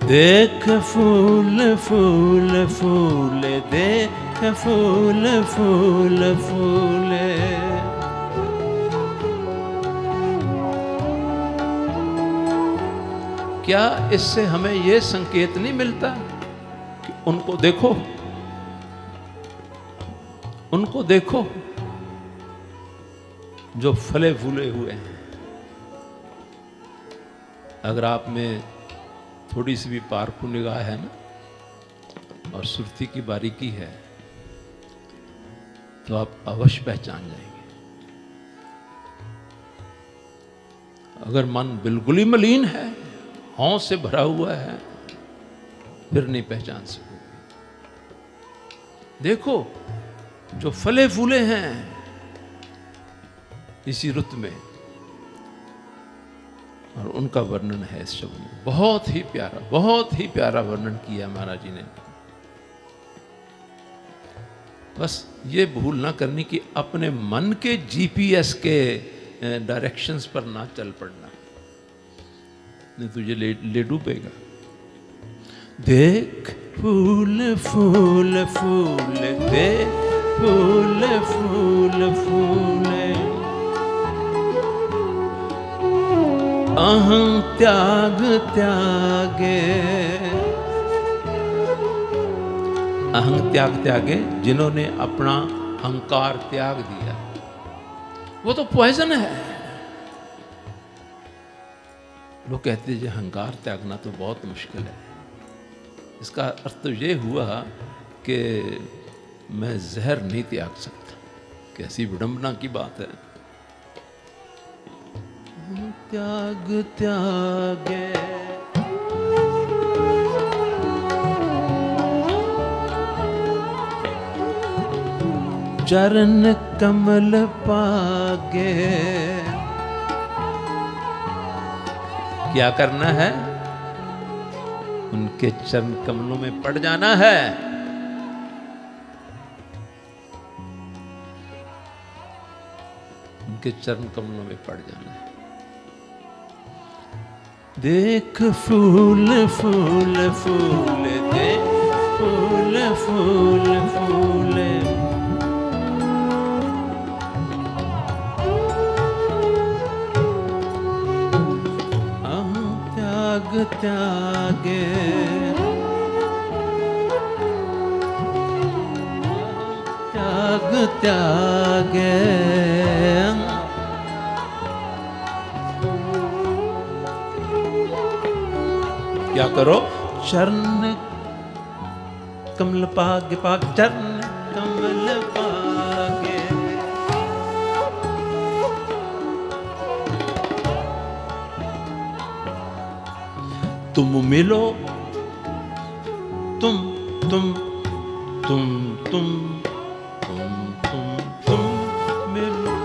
देख फूल फूल फूल, देख फूल फूल फूल, क्या इससे हमें यह संकेत नहीं मिलता कि उनको देखो, उनको देखो जो फले फूले हुए हैं। अगर आप में थोड़ी सी भी पारखू निगाह है ना और सुरती की बारीकी है तो आप अवश्य पहचान जाएंगे। अगर मन बिल्कुल ही मलिन है, हौस से भरा हुआ है, फिर नहीं पहचान सकोगे। देखो जो फले फूले हैं इसी रुत में, और उनका वर्णन है इस शब्द में। बहुत ही प्यारा वर्णन किया महाराज जी ने। बस ये भूल ना करनी कि अपने मन के जीपीएस के डायरेक्शंस पर ना चल पड़ना, नहीं तुझे ले डूबेगा। देख फूल फूल फूल, देख फूल फूल फूल, अहं त्याग त्यागे, अहं त्याग त्यागे, जिन्होंने अपना अहंकार त्याग दिया, वो तो पॉइजन है। लोग कहते हैं जी अहंकार त्यागना तो बहुत मुश्किल है। इसका अर्थ तो ये हुआ कि मैं जहर नहीं त्याग सकता। कैसी विडंबना की बात है। त्याग त्यागे, चरण कमल पागे। क्या करना है? उनके चरण कमलों में पड़ जाना है। उनके चरण कमलों में पड़ जाना है। देख फूल फूल फूल, देख फूल फूल फूल, अहं त्याग त्यागे, त्याग त्यागे। क्या करो? चरण कमल पागे, पाग चरण कमल पागे। तुम मिलो, तुम तुम तुम तुम तुम तुम तुम मिलो,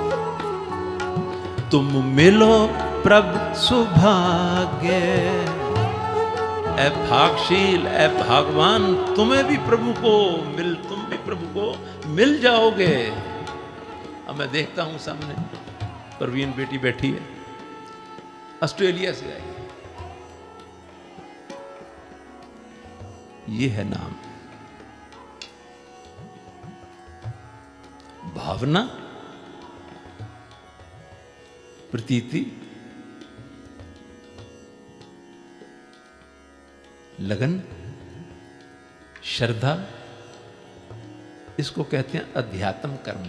तुम मिलो प्रभु सुभागे। ऐ भागशील, ऐ भागवान, तुम्हें भी प्रभु को मिल, तुम भी प्रभु को मिल जाओगे। अब मैं देखता हूं सामने परवीन बेटी बैठी है, ऑस्ट्रेलिया से आई। ये है नाम, भावना, प्रतीति, लगन, श्रद्धा। इसको कहते हैं अध्यात्म कर्म।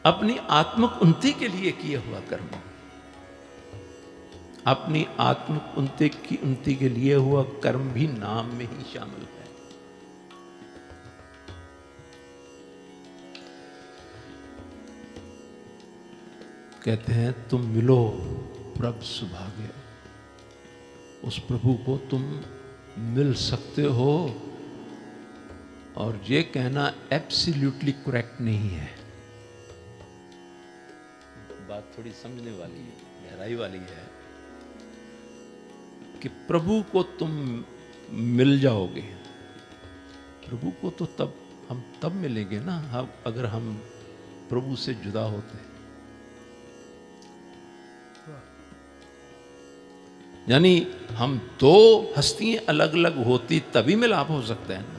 अपनी आत्मिक उन्नति के लिए किया हुआ कर्म, अपनी आत्मिक उन्नति के लिए हुआ कर्म भी नाम में ही शामिल है। कहते हैं तुम मिलो प्रभु सुभागे। उस प्रभु को तुम मिल सकते हो, और ये कहना एब्सोल्युटली करेक्ट नहीं है। बात थोड़ी समझने वाली है, गहराई वाली है कि प्रभु को तुम मिल जाओगे। प्रभु को तो हम तब मिलेंगे ना अगर हम प्रभु से जुदा होते। यानी हम दो हस्तियां अलग अलग होती तभी मिलाप हो सकता है ना।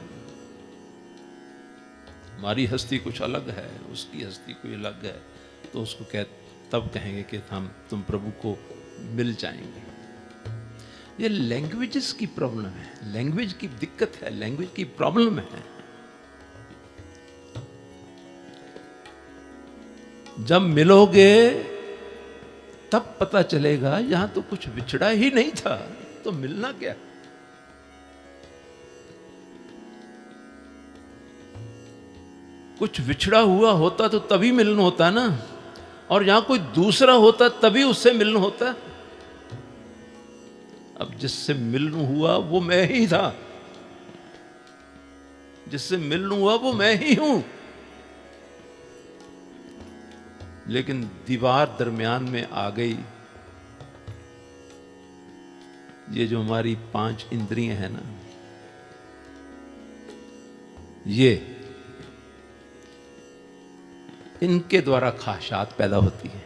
हमारी हस्ती कुछ अलग है, उसकी हस्ती कोई अलग है, तो उसको तब कहेंगे कि तुम प्रभु को मिल जाएंगे। ये लैंग्वेजेस की प्रॉब्लम है, लैंग्वेज की दिक्कत है, लैंग्वेज की प्रॉब्लम है। जब मिलोगे तब पता चलेगा यहां तो कुछ बिछड़ा ही नहीं था, तो मिलना क्या। कुछ बिछड़ा हुआ होता तो तभी मिलन होता ना, और यहां कोई दूसरा होता तभी उससे मिलन होता। अब जिससे मिलन हुआ वो मैं ही था, जिससे मिलन हुआ वो मैं ही हूं, लेकिन दीवार दरमियान में आ गई। ये जो हमारी 5 इंद्रियां हैं ना, ये इनके द्वारा ख्वाहिशात पैदा होती है,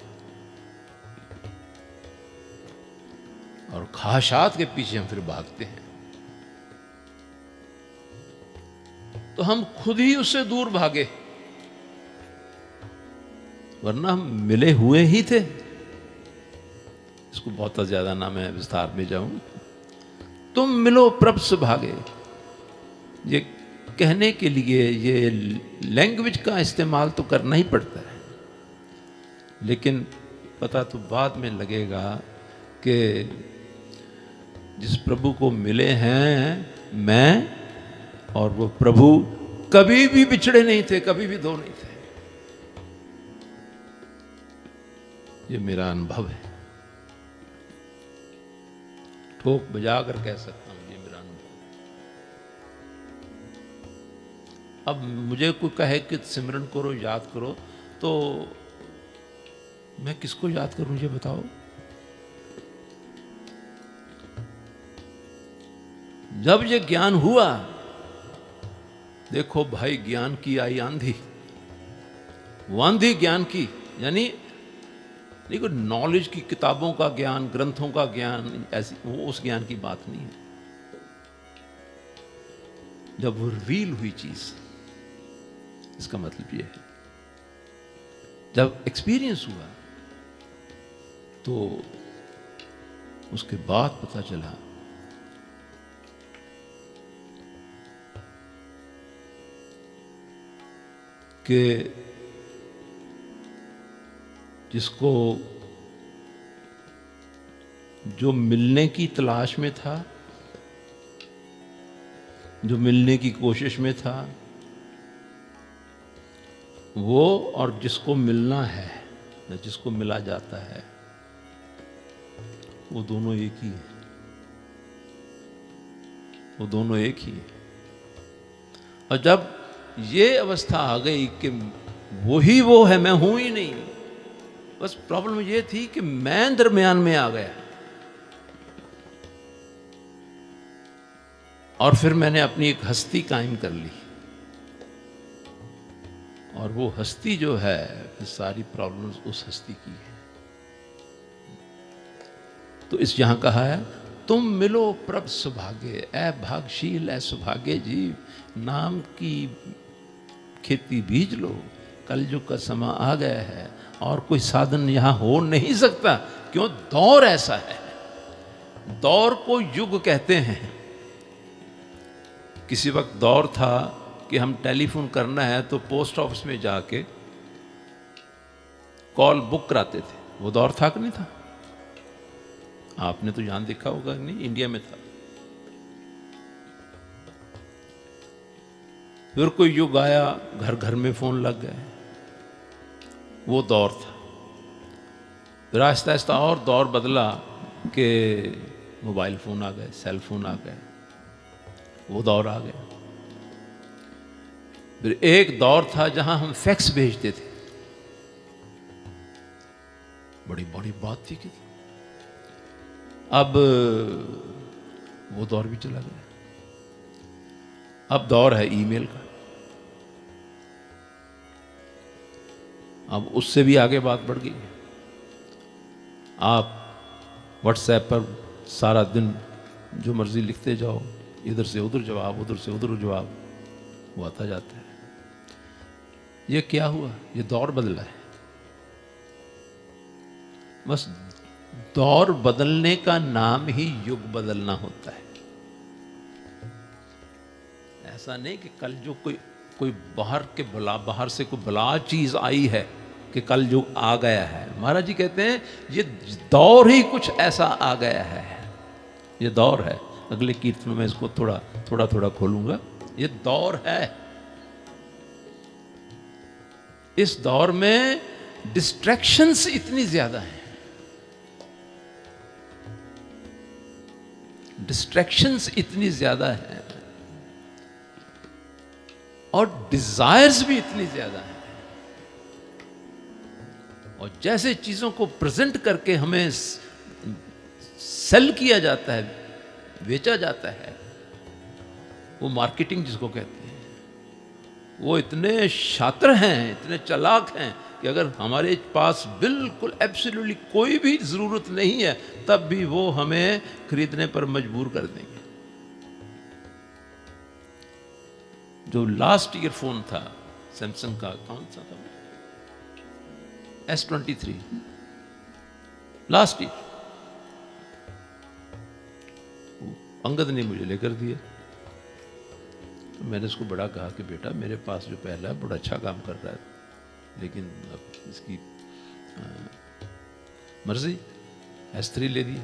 और ख्वाहिशात के पीछे हम फिर भागते हैं, तो हम खुद ही उससे दूर भागे, वरना हम मिले हुए ही थे। इसको बहुत ज्यादा ना मैं विस्तार में जाऊं। तुम मिलो प्रभ से भागे, ये कहने के लिए ये लैंग्वेज का इस्तेमाल तो करना ही पड़ता है, लेकिन पता तो बाद में लगेगा कि जिस प्रभु को मिले हैं मैं और वो प्रभु कभी भी बिछड़े नहीं थे, कभी भी दो नहीं थे। ये मेरा अनुभव है, ठोक बजा कर कह सकता हूं, ये मेरा अनुभव। अब मुझे कोई कहे कि सिमरन करो, याद करो, तो मैं किसको याद करूं ये बताओ? जब ये ज्ञान हुआ, देखो भाई, ज्ञान की आई आंधी, वो आंधी ज्ञान की, यानी देखो नॉलेज की, किताबों का ज्ञान, ग्रंथों का ज्ञान, ऐसी वो उस ज्ञान की बात नहीं है। जब वो रिवील हुई चीज, इसका मतलब ये है, जब एक्सपीरियंस हुआ तो उसके बाद पता चला कि जिसको जो मिलने की तलाश में था, जो मिलने की कोशिश में था, वो और जिसको मिलना है, या जिसको मिला जाता है, वो दोनों एक ही है, वो दोनों एक ही है। और जब ये अवस्था आ गई कि वो ही वो है, मैं हूं ही नहीं, बस प्रॉब्लम ये थी कि मैं दरमियान में आ गया, और फिर मैंने अपनी एक हस्ती कायम कर ली, और वो हस्ती जो है, सारी प्रॉब्लम्स उस हस्ती की है। तो इस यहां कहा है, तुम मिलो प्रभ सुभागे, ऐ भागशील ऐ सुभागे जीव, नाम की खेती बीज लो, कलयुग का समा आ गया है, और कोई साधन यहां हो नहीं सकता। क्यों? दौर ऐसा है, दौर को युग कहते हैं। किसी वक्त दौर था कि हम टेलीफोन करना है तो पोस्ट ऑफिस में जाके कॉल बुक कराते थे, वो दौर था कि नहीं था? आपने तो यहां देखा होगा नहीं, इंडिया में था। फिर कोई युग आया, घर घर में फोन लग गए, वो दौर था। फिर आहिस्ता आहिस्ता और दौर बदला कि मोबाइल फोन आ गए, सेल फोन आ गए, वो दौर आ गया। फिर एक दौर था जहां हम फैक्स भेजते थे, बड़ी बड़ी बात थी कि अब वो दौर भी चला गया। अब दौर है ईमेल का। अब उससे भी आगे बात बढ़ गई। आप व्हाट्सएप पर सारा दिन जो मर्जी लिखते जाओ, इधर से उधर जवाब, उधर से उधर जवाब, वो आता जाता है। ये क्या हुआ? ये दौर बदला है। बस दौर बदलने का नाम ही युग बदलना होता है। ऐसा नहीं कि कल जो कोई बाहर से कोई बला चीज आई है कि कल जो आ गया है। महाराज जी कहते हैं ये दौर ही कुछ ऐसा आ गया है, ये दौर है। अगले कीर्तन में इसको थोड़ा खोलूंगा। ये दौर है। इस दौर में डिस्ट्रैक्शंस इतनी ज्यादा हैं, डिस्ट्रैक्शंस इतनी ज्यादा हैं, और डिजायर्स भी इतनी ज्यादा हैं। और जैसे चीजों को प्रेजेंट करके हमें सेल किया जाता है, बेचा जाता है, वो मार्केटिंग जिसको कहते हैं, वो इतने शातिर हैं, इतने चालाक हैं कि अगर हमारे पास बिल्कुल एब्सोल्युटली कोई भी ज़रूरत नहीं है तब भी वो हमें खरीदने पर मजबूर कर देंगे। जो लास्ट ईयरफोन था सैमसंग का, कौन सा था, S23, लास्ट ईयर, अंगद ने मुझे लेकर दिया। तो मैंने उसको बड़ा कहा कि बेटा मेरे पास जो पहला है बड़ा अच्छा काम कर रहा है, लेकिन अब इसकी मर्जी, S3 ले दी,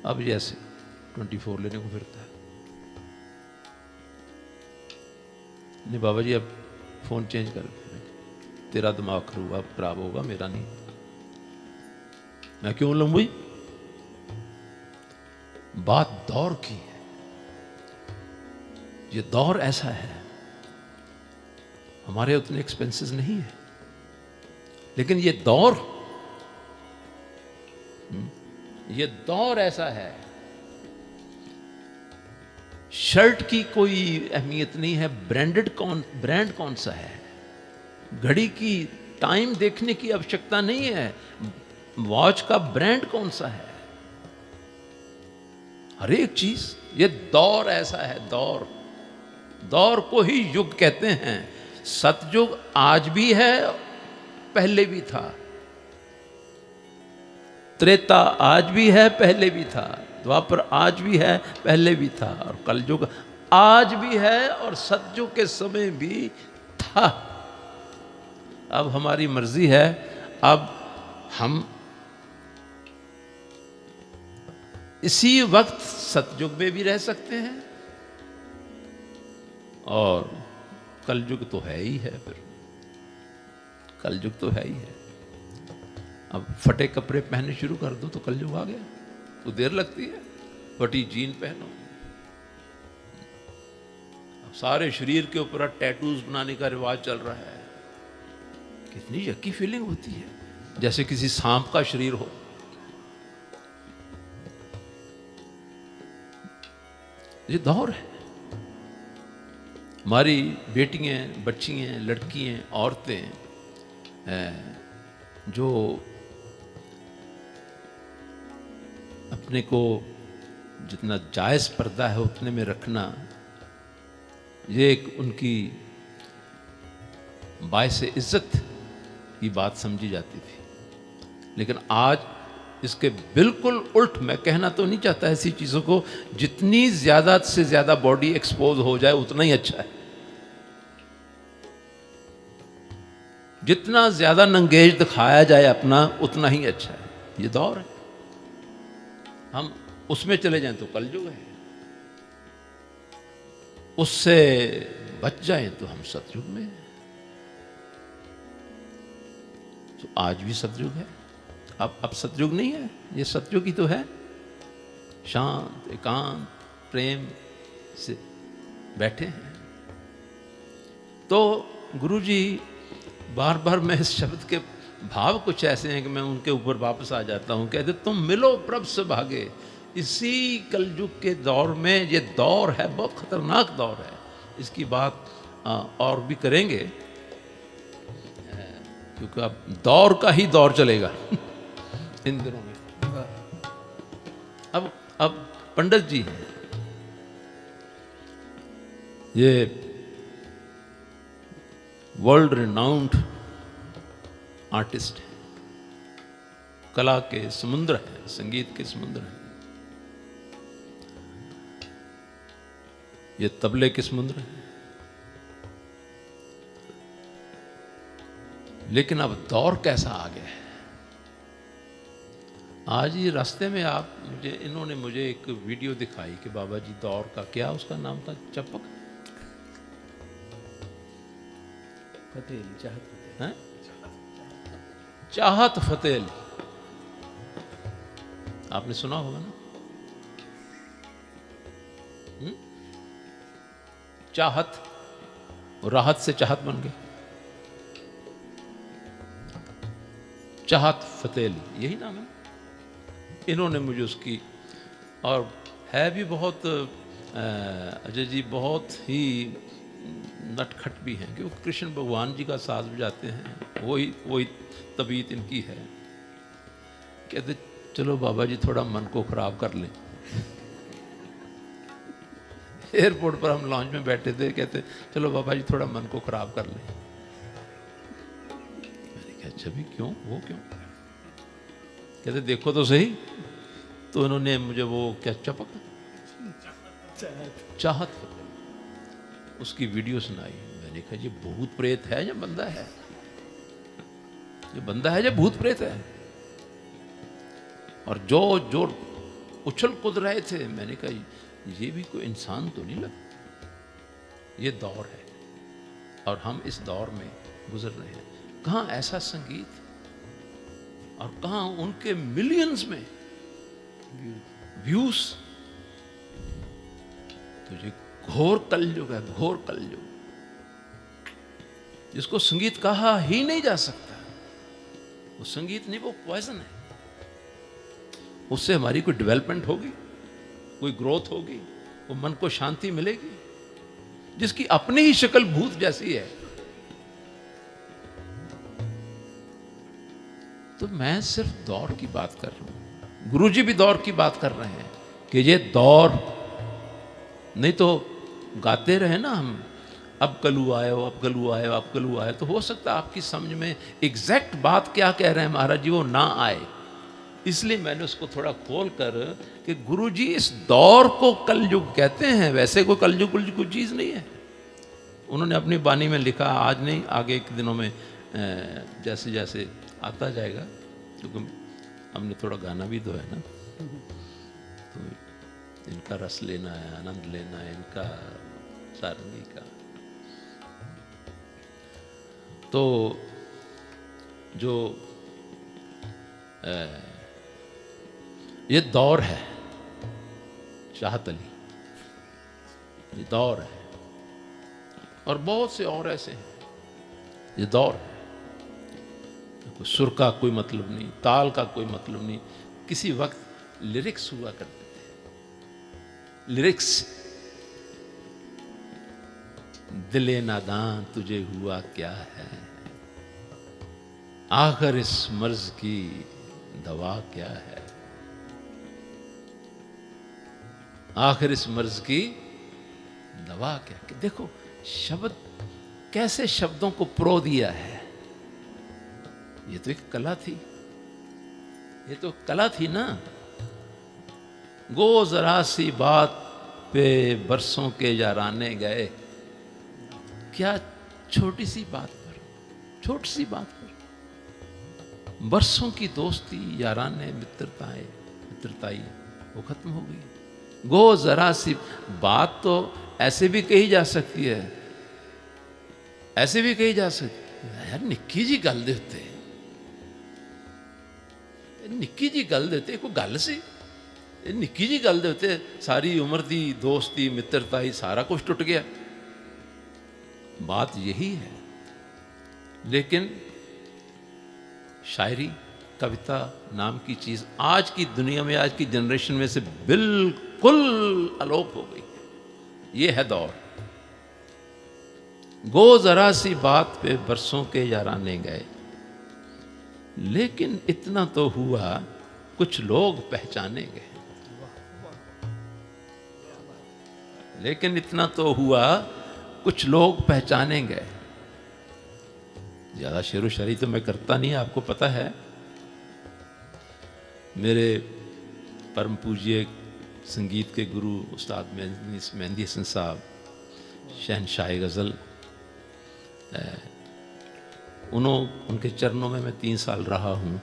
अब ये S24 लेने को फिरता है। नहीं बाबा जी अब फ़ोन चेंज कर, तेरा दिमाग खराब होगा, मेरा नहीं। मैं क्यों लूँ भाई? बात दौर की है, ये दौर ऐसा है, हमारे उतने एक्सपेंसेस नहीं है, लेकिन ये दौर ऐसा है, शर्ट की कोई अहमियत नहीं है, ब्रांड कौन सा है, घड़ी की टाइम देखने की आवश्यकता नहीं है, वॉच का ब्रांड कौन सा है, हर एक चीज। ये दौर ऐसा है, दौर को ही युग कहते हैं। सतयुग आज भी है, पहले भी था, त्रेता आज भी है, पहले भी था, द्वापर आज भी है, पहले भी था, और कलयुग आज भी है और सतयुग के समय भी था। अब हमारी मर्जी है, अब हम इसी वक्त सतयुग में भी रह सकते हैं और कलयुग तो है ही है, फिर कलयुग तो है ही है। अब फटे कपड़े पहनने शुरू कर दो तो कलयुग आ गया, तो देर लगती है। फटी जीन पहनो, अब सारे शरीर के ऊपर टैटूज बनाने का रिवाज चल रहा है, कितनी यकी फीलिंग होती है, जैसे किसी सांप का शरीर हो। ये दौर है। हमारी बेटियां, बच्चियां, लड़कियां, औरतें जो अपने को जितना जायज़ पर्दा है उतने में रखना, ये एक उनकी बायसे इज्जत की बात समझी जाती थी, लेकिन आज इसके बिल्कुल उल्ट। मैं कहना तो नहीं चाहता ऐसी चीज़ों को, जितनी ज़्यादा से ज़्यादा बॉडी एक्सपोज हो जाए उतना ही अच्छा है, जितना ज़्यादा नंगेज दिखाया जाए अपना उतना ही अच्छा है। ये दौर है, हम उसमें चले जाएं तो कलयुग है, उससे बच जाएं तो हम सतयुग में हैं। तो आज भी सतयुग है, अब सतयुग नहीं है, ये सतयुग ही तो है। शांत, एकांत, प्रेम से बैठे हैं। तो गुरुजी बार बार मैं इस शब्द के भाव कुछ ऐसे हैं कि मैं उनके ऊपर वापस आ जाता हूँ। कहते तुम मिलो प्रभ से भागे। इसी कलयुग के दौर में, ये दौर है बहुत खतरनाक दौर है, इसकी बात और भी करेंगे, क्योंकि अब दौर का ही दौर चलेगा इन दिनों में। अब पंडित जी हैं, ये वर्ल्ड रिनाउंड आर्टिस्ट हैं, कला के समुद्र हैं, संगीत के समुद्र हैं, ये तबले के समुद्र हैं। लेकिन अब दौर कैसा आ गया है। आज ही रास्ते में इन्होंने मुझे एक वीडियो दिखाई कि बाबा जी दौर का, क्या उसका नाम था, चपक फतेह अली, चाहत फतेह, हैं? चाहत फतेह अली, आपने सुना होगा ना। चाहत और राहत से चाहत बन गए, चाहत फतेह अली यही नाम है। इन्होंने मुझे उसकी, और है भी बहुत अजय जी बहुत ही नटखट भी हैं कि वो कृष्ण भगवान जी का साज बजाते हैं, वही तबीयत इनकी है। कहते चलो बाबा जी थोड़ा मन को खराब कर लें। एयरपोर्ट पर हम लॉन्च में बैठे थे, कहते चलो बाबा जी थोड़ा मन को खराब कर लें। मैंने कहा अच्छा भी क्यों, वो क्यों? कहते देखो तो सही। तो उन्होंने मुझे वो क्या चपक चाहत उसकी वीडियो सुनाई। मैंने कहा ये भूत प्रेत है या बंदा है? ये बंदा है या भूत प्रेत है? और जो जो उछल कूद रहे थे, मैंने कहा ये भी कोई इंसान तो नहीं लगता। ये दौर है और हम इस दौर में गुजर रहे हैं। कहाँ ऐसा संगीत और कहाँ उनके मिलियंस में व्यूज। तो ये घोर कलयुग है, घोर कलयुग, जिसको संगीत कहा ही नहीं जा सकता। वो संगीत नहीं, वो पॉइजन है। उससे हमारी कोई डेवलपमेंट होगी, कोई ग्रोथ होगी, वो मन को शांति मिलेगी, जिसकी अपनी ही शक्ल भूत जैसी है। तो मैं सिर्फ दौर की बात कर रहा हूं, गुरुजी भी दौर की बात कर रहे हैं कि ये दौर नहीं तो गाते रहे ना हम, अब कलू आयो, अब कलू आयो, अब कलू आयो, तो हो सकता है आपकी समझ में एग्जैक्ट बात क्या कह रहे हैं महाराज जी वो ना आए। इसलिए मैंने उसको थोड़ा खोल कर कि गुरुजी इस दौर को कलयुग कहते हैं। वैसे कोई कलयुग कोई चीज़ नहीं है। उन्होंने अपनी बानी में लिखा, आज नहीं आगे के दिनों में जैसे जैसे आता जाएगा, क्योंकि हमने थोड़ा गाना भी तो है ना, तो इनका रस लेना है, आनंद लेना है इनका सारंगी का। तो जो ये दौर है चाहत अली, ये दौर है और बहुत से और ऐसे हैं। ये दौर है, सुर का कोई मतलब नहीं, ताल का कोई मतलब नहीं। किसी वक्त लिरिक्स हुआ करते थे, लिरिक्स। दिले नादान तुझे हुआ क्या है, आखिर इस मर्ज की दवा क्या है, आखिर इस मर्ज की दवा क्या। देखो शब्द कैसे शब्दों को प्रो दिया है। ये तो एक कला थी, ये तो कला थी ना। गो जरा सी बात पे बरसों के याराने गए। क्या छोटी सी बात पर, छोटी सी बात पर बरसों की दोस्ती, याराने, मित्रताई वो खत्म हो गई। गो जरा सी बात तो ऐसे भी कही जा सकती है, ऐसे भी कही जा सकती है। यार निक्की जी गल दे उत्ते, निक्की जी गल दे उत्ते कोई गल सी, निक्की जी गल दे उत्ते सारी उम्र दी दोस्ती, मित्रताई, सारा कुछ टुट गया। बात यही है। लेकिन शायरी, कविता नाम की चीज आज की दुनिया में, आज की जनरेशन में से बिल्कुल अलोप हो गई। ये है दौर। गो जरा सी बात पे बरसों के याराने गए, लेकिन इतना तो हुआ कुछ लोग पहचाने गए। लेकिन इतना तो हुआ कुछ लोग पहचाने गए। ज्यादा शेरो शायरी तो मैं करता नहीं, आपको पता है। मेरे परम पूज्य संगीत के गुरु उस्ताद मेहंदी हसन साहब, शहनशाह गज़ल, उनके चरणों में मैं 3 साल रहा हूँ।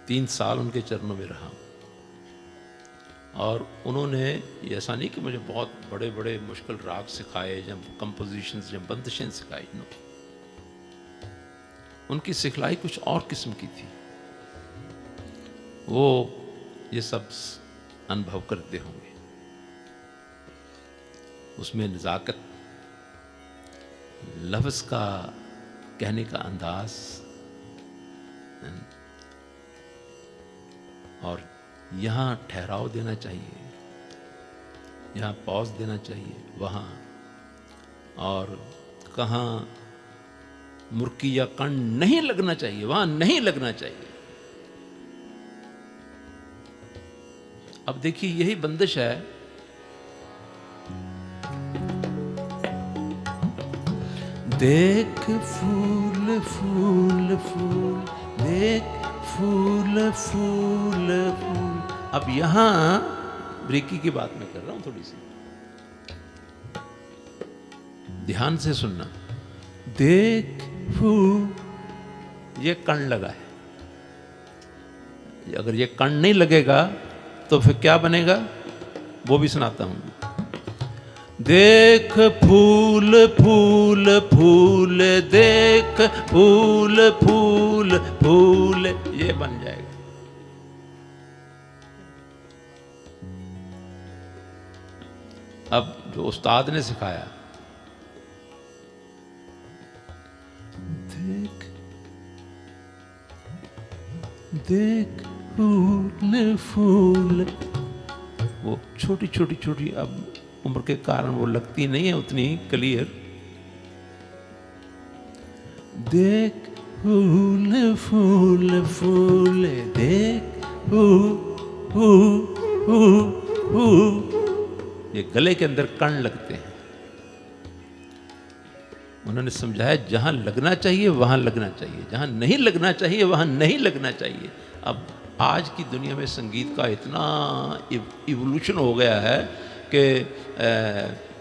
3 साल उनके चरणों में रहा हूँ। और उन्होंने ऐसा नहीं कि मुझे बहुत बड़े बड़े मुश्किल राग सिखाए, जब कंपोजिशंस, जब बंदिशें सिखाई, नो। उनकी सिखलाई कुछ और किस्म की थी। वो ये सब अनुभव करते होंगे। उसमें नज़ाकत, लफ्ज का कहने का अंदाज और यहाँ ठहराव देना चाहिए, यहाँ पॉज देना चाहिए, वहाँ, और कहाँ मुर्की या कण नहीं लगना चाहिए, वहाँ नहीं लगना चाहिए। अब देखिए यही बंदिश है। देख फूल फूल फूल, देख फूल फूल फूल। अब यहां ब्रेकी की बात मैं कर रहा हूं, थोड़ी सी ध्यान से सुनना। देख फूल, ये कण लगा है। अगर ये कण नहीं लगेगा तो फिर क्या बनेगा, वो भी सुनाता हूं। देख फूल फूल फूल, देख फूल फूल फूल, ये बन जाएगा। अब जो उस्ताद ने सिखाया, देख देख फूल फूल, वो छोटी छोटी छोटी अब उम्र के कारण वो लगती नहीं है उतनी क्लियर। देख फूल फूल फूल, देख ये गले के अंदर कण लगते हैं। उन्होंने समझाया जहां लगना चाहिए वहां लगना चाहिए, जहां नहीं लगना चाहिए वहां नहीं लगना चाहिए। अब आज की दुनिया में संगीत का इतना इवोल्यूशन हो गया है कि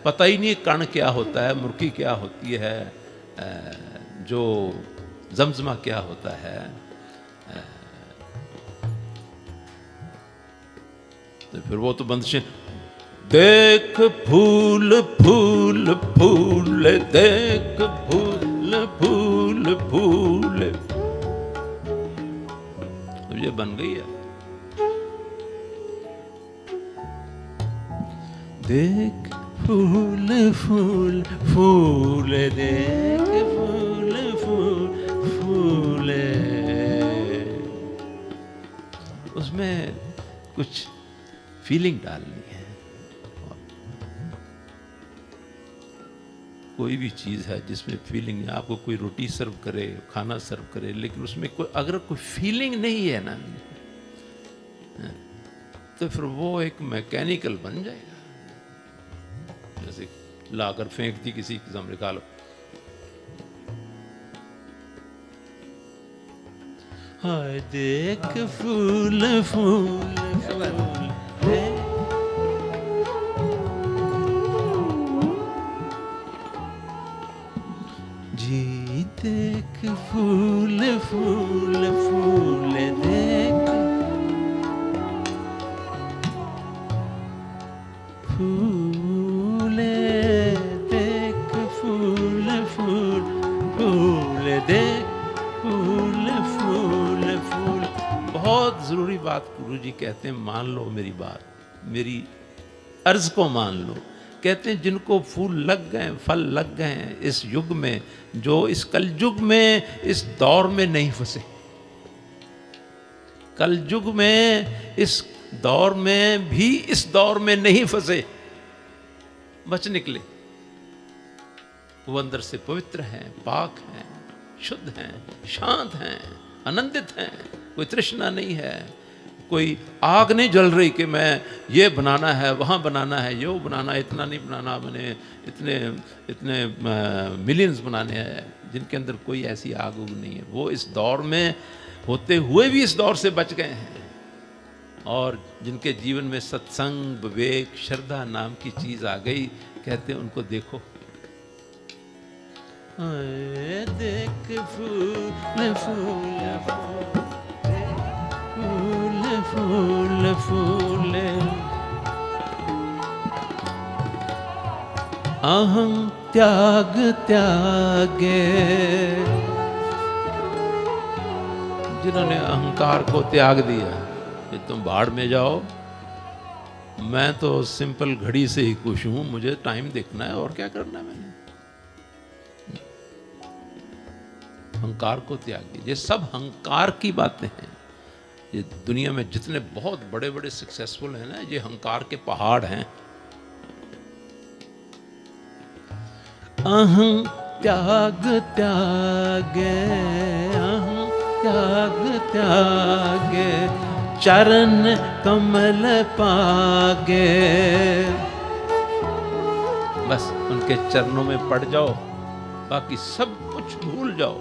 पता ही नहीं कण क्या होता है, मुर्की क्या होती है, जो जमजमा क्या होता है। तो फिर वो तो बंदिशें, देख फूल फूल फूल, देख फूल फूल फूल, तो ये बन गई है। देख फूल फूल फूल, देख फूल फूल फूल, उसमें कुछ फीलिंग डालनी है। कोई भी चीज़ है जिसमें फीलिंग है, आपको कोई रोटी सर्व करे, खाना सर्व करे, लेकिन उसमें कोई अगर कोई फीलिंग नहीं है ना, तो फिर वो एक मैकेनिकल बन जाएगा। जैसे लाकर फेंक दी किसी के सामने, खा लो। हाय देख फूल फूल फूल, जी देख फूल फूल फूल, देख फूल, देख फूल फूल फूल, देख फूल फूल फूल। बहुत जरूरी बात गुरुजी कहते हैं, मान लो मेरी बात, मेरी अर्ज को मान लो। कहते हैं जिनको फूल लग गए, फल लग गए हैं इस युग में, जो इस कलयुग में, इस दौर में नहीं फंसे, कलयुग में, इस दौर में भी, इस दौर में नहीं फंसे, बच निकले, वो अंदर से पवित्र हैं, पाक हैं, शुद्ध हैं, शांत हैं, आनंदित हैं, कोई तृष्णा नहीं है, कोई आग नहीं जल रही कि मैं ये बनाना है, वहाँ बनाना है, ये बनाना, इतना नहीं बनाना, मैंने इतने इतने मिलियंस बनाने हैं, जिनके अंदर कोई ऐसी आग उग नहीं है। वो इस दौर में होते हुए भी इस दौर से बच गए हैं, और जिनके जीवन में सत्संग, विवेक, श्रद्धा नाम की चीज़ आ गई, कहते हैं उनको देखो। देख फूल फूल फूल फूल, अहं त्याग त्यागे, जिन्होंने अहंकार को त्याग दिया कि तुम भाड़ में जाओ, मैं तो सिंपल घड़ी से ही खुश हूं, मुझे टाइम देखना है और क्या करना है मैंने। अहंकार को त्याग दिया। ये सब अहंकार की बातें हैं। ये दुनिया में जितने बहुत बड़े बड़े सक्सेसफुल हैं ना, ये अहंकार के पहाड़ हैं। अहं त्याग त्यागे, अहं त्याग त्यागे, चरण कमल पागे। बस उनके चरणों में पड़ जाओ, बाकी सब कुछ भूल जाओ।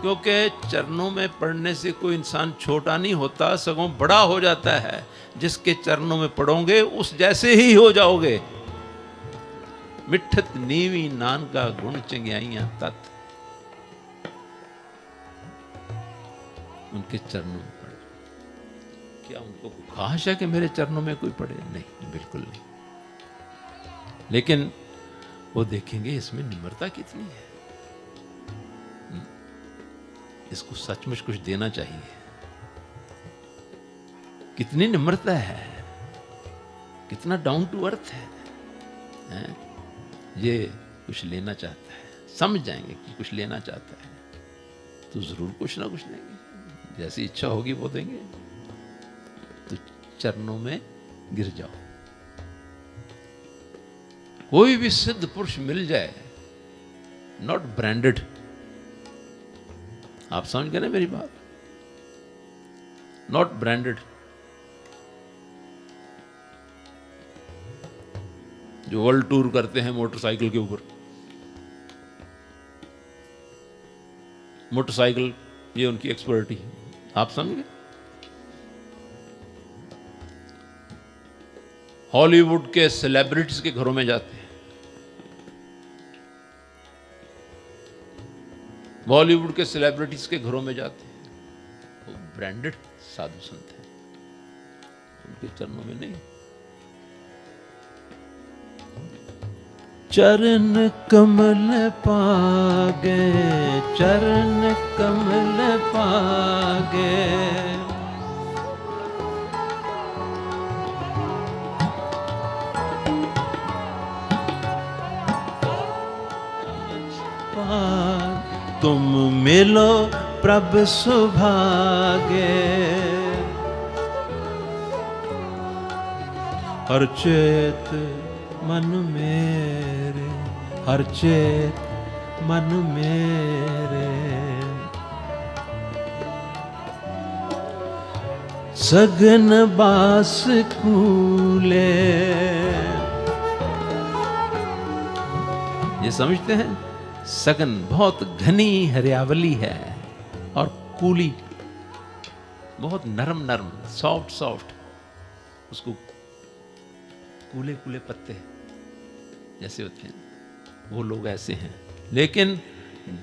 क्योंकि चरणों में पड़ने से कोई इंसान छोटा नहीं होता, सगों बड़ा हो जाता है। जिसके चरणों में पड़ोगे उस जैसे ही हो जाओगे। मिठत नीवी नान का गुण चंग्याइयां तत्, उनके चरणों में पड़े। क्या उनको ख्वाहिश है कि मेरे चरणों में कोई पड़े? नहीं, बिल्कुल नहीं। लेकिन वो देखेंगे इसमें निम्रता कितनी है, इसको सचमुच कुछ देना चाहिए। कितनी निम्रता है, कितना डाउन टू अर्थ है, हैं? ये कुछ लेना चाहता है, समझ जाएंगे कि कुछ लेना चाहता है तो जरूर कुछ ना कुछ देंगे। जैसी इच्छा होगी वो देंगे। तो चरणों में गिर जाओ। कोई भी सिद्ध पुरुष मिल जाए, नॉट ब्रांडेड, आप समझ गए ना मेरी बात, नॉट ब्रांडेड। जो वर्ल्ड टूर करते हैं मोटरसाइकिल के ऊपर, मोटरसाइकिल ये उनकी एक्सपर्टी है, आप समझ गए। हॉलीवुड के सेलिब्रिटीज के घरों में जाते हैं, बॉलीवुड के सेलिब्रिटीज के घरों में जाते हैं, वो ब्रांडेड साधु संत हैं, उनके चरणों में नहीं। चरण कमल पागे, चरण कमल पागे, तुम मिलो प्रभु सुभागे। हर चेत मन मेरे, हर चेत मन मेरे, सगन बास कूले। ये समझते हैं, सगन बहुत घनी हरियावली है और कूली बहुत नरम नरम, सॉफ्ट सॉफ्ट, उसको कूले कूले पत्ते जैसे होते हैं, वो लोग ऐसे हैं। लेकिन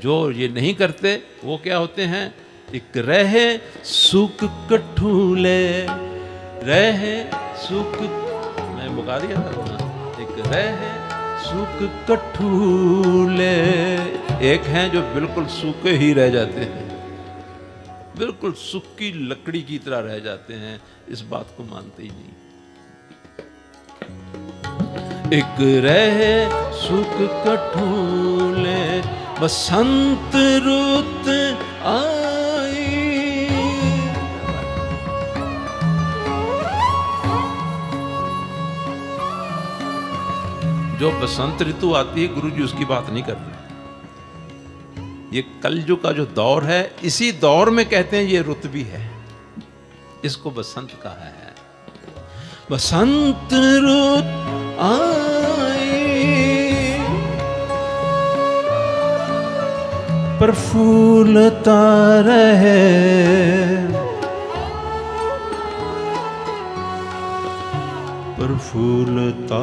जो ये नहीं करते वो क्या होते हैं, एक रहे सुख कठूले, रहे सुख, मैं मुका दिया था, एक रहे सुख कठूले। एक हैं जो बिल्कुल सूखे ही रह जाते हैं, बिल्कुल सूखी लकड़ी की तरह रह जाते हैं, इस बात को मानते ही नहीं। एक रहे सुख कठूले, बसंत रुत आई। जो बसंत ऋतु आती है, गुरु जी उसकी बात नहीं कर रहे। ये कलयुग का जो दौर है, इसी दौर में कहते हैं ये रुत भी है, इसको बसंत कहा है। बसंत रुत आई, प्रफुल्लता रहे, प्रफुल्लता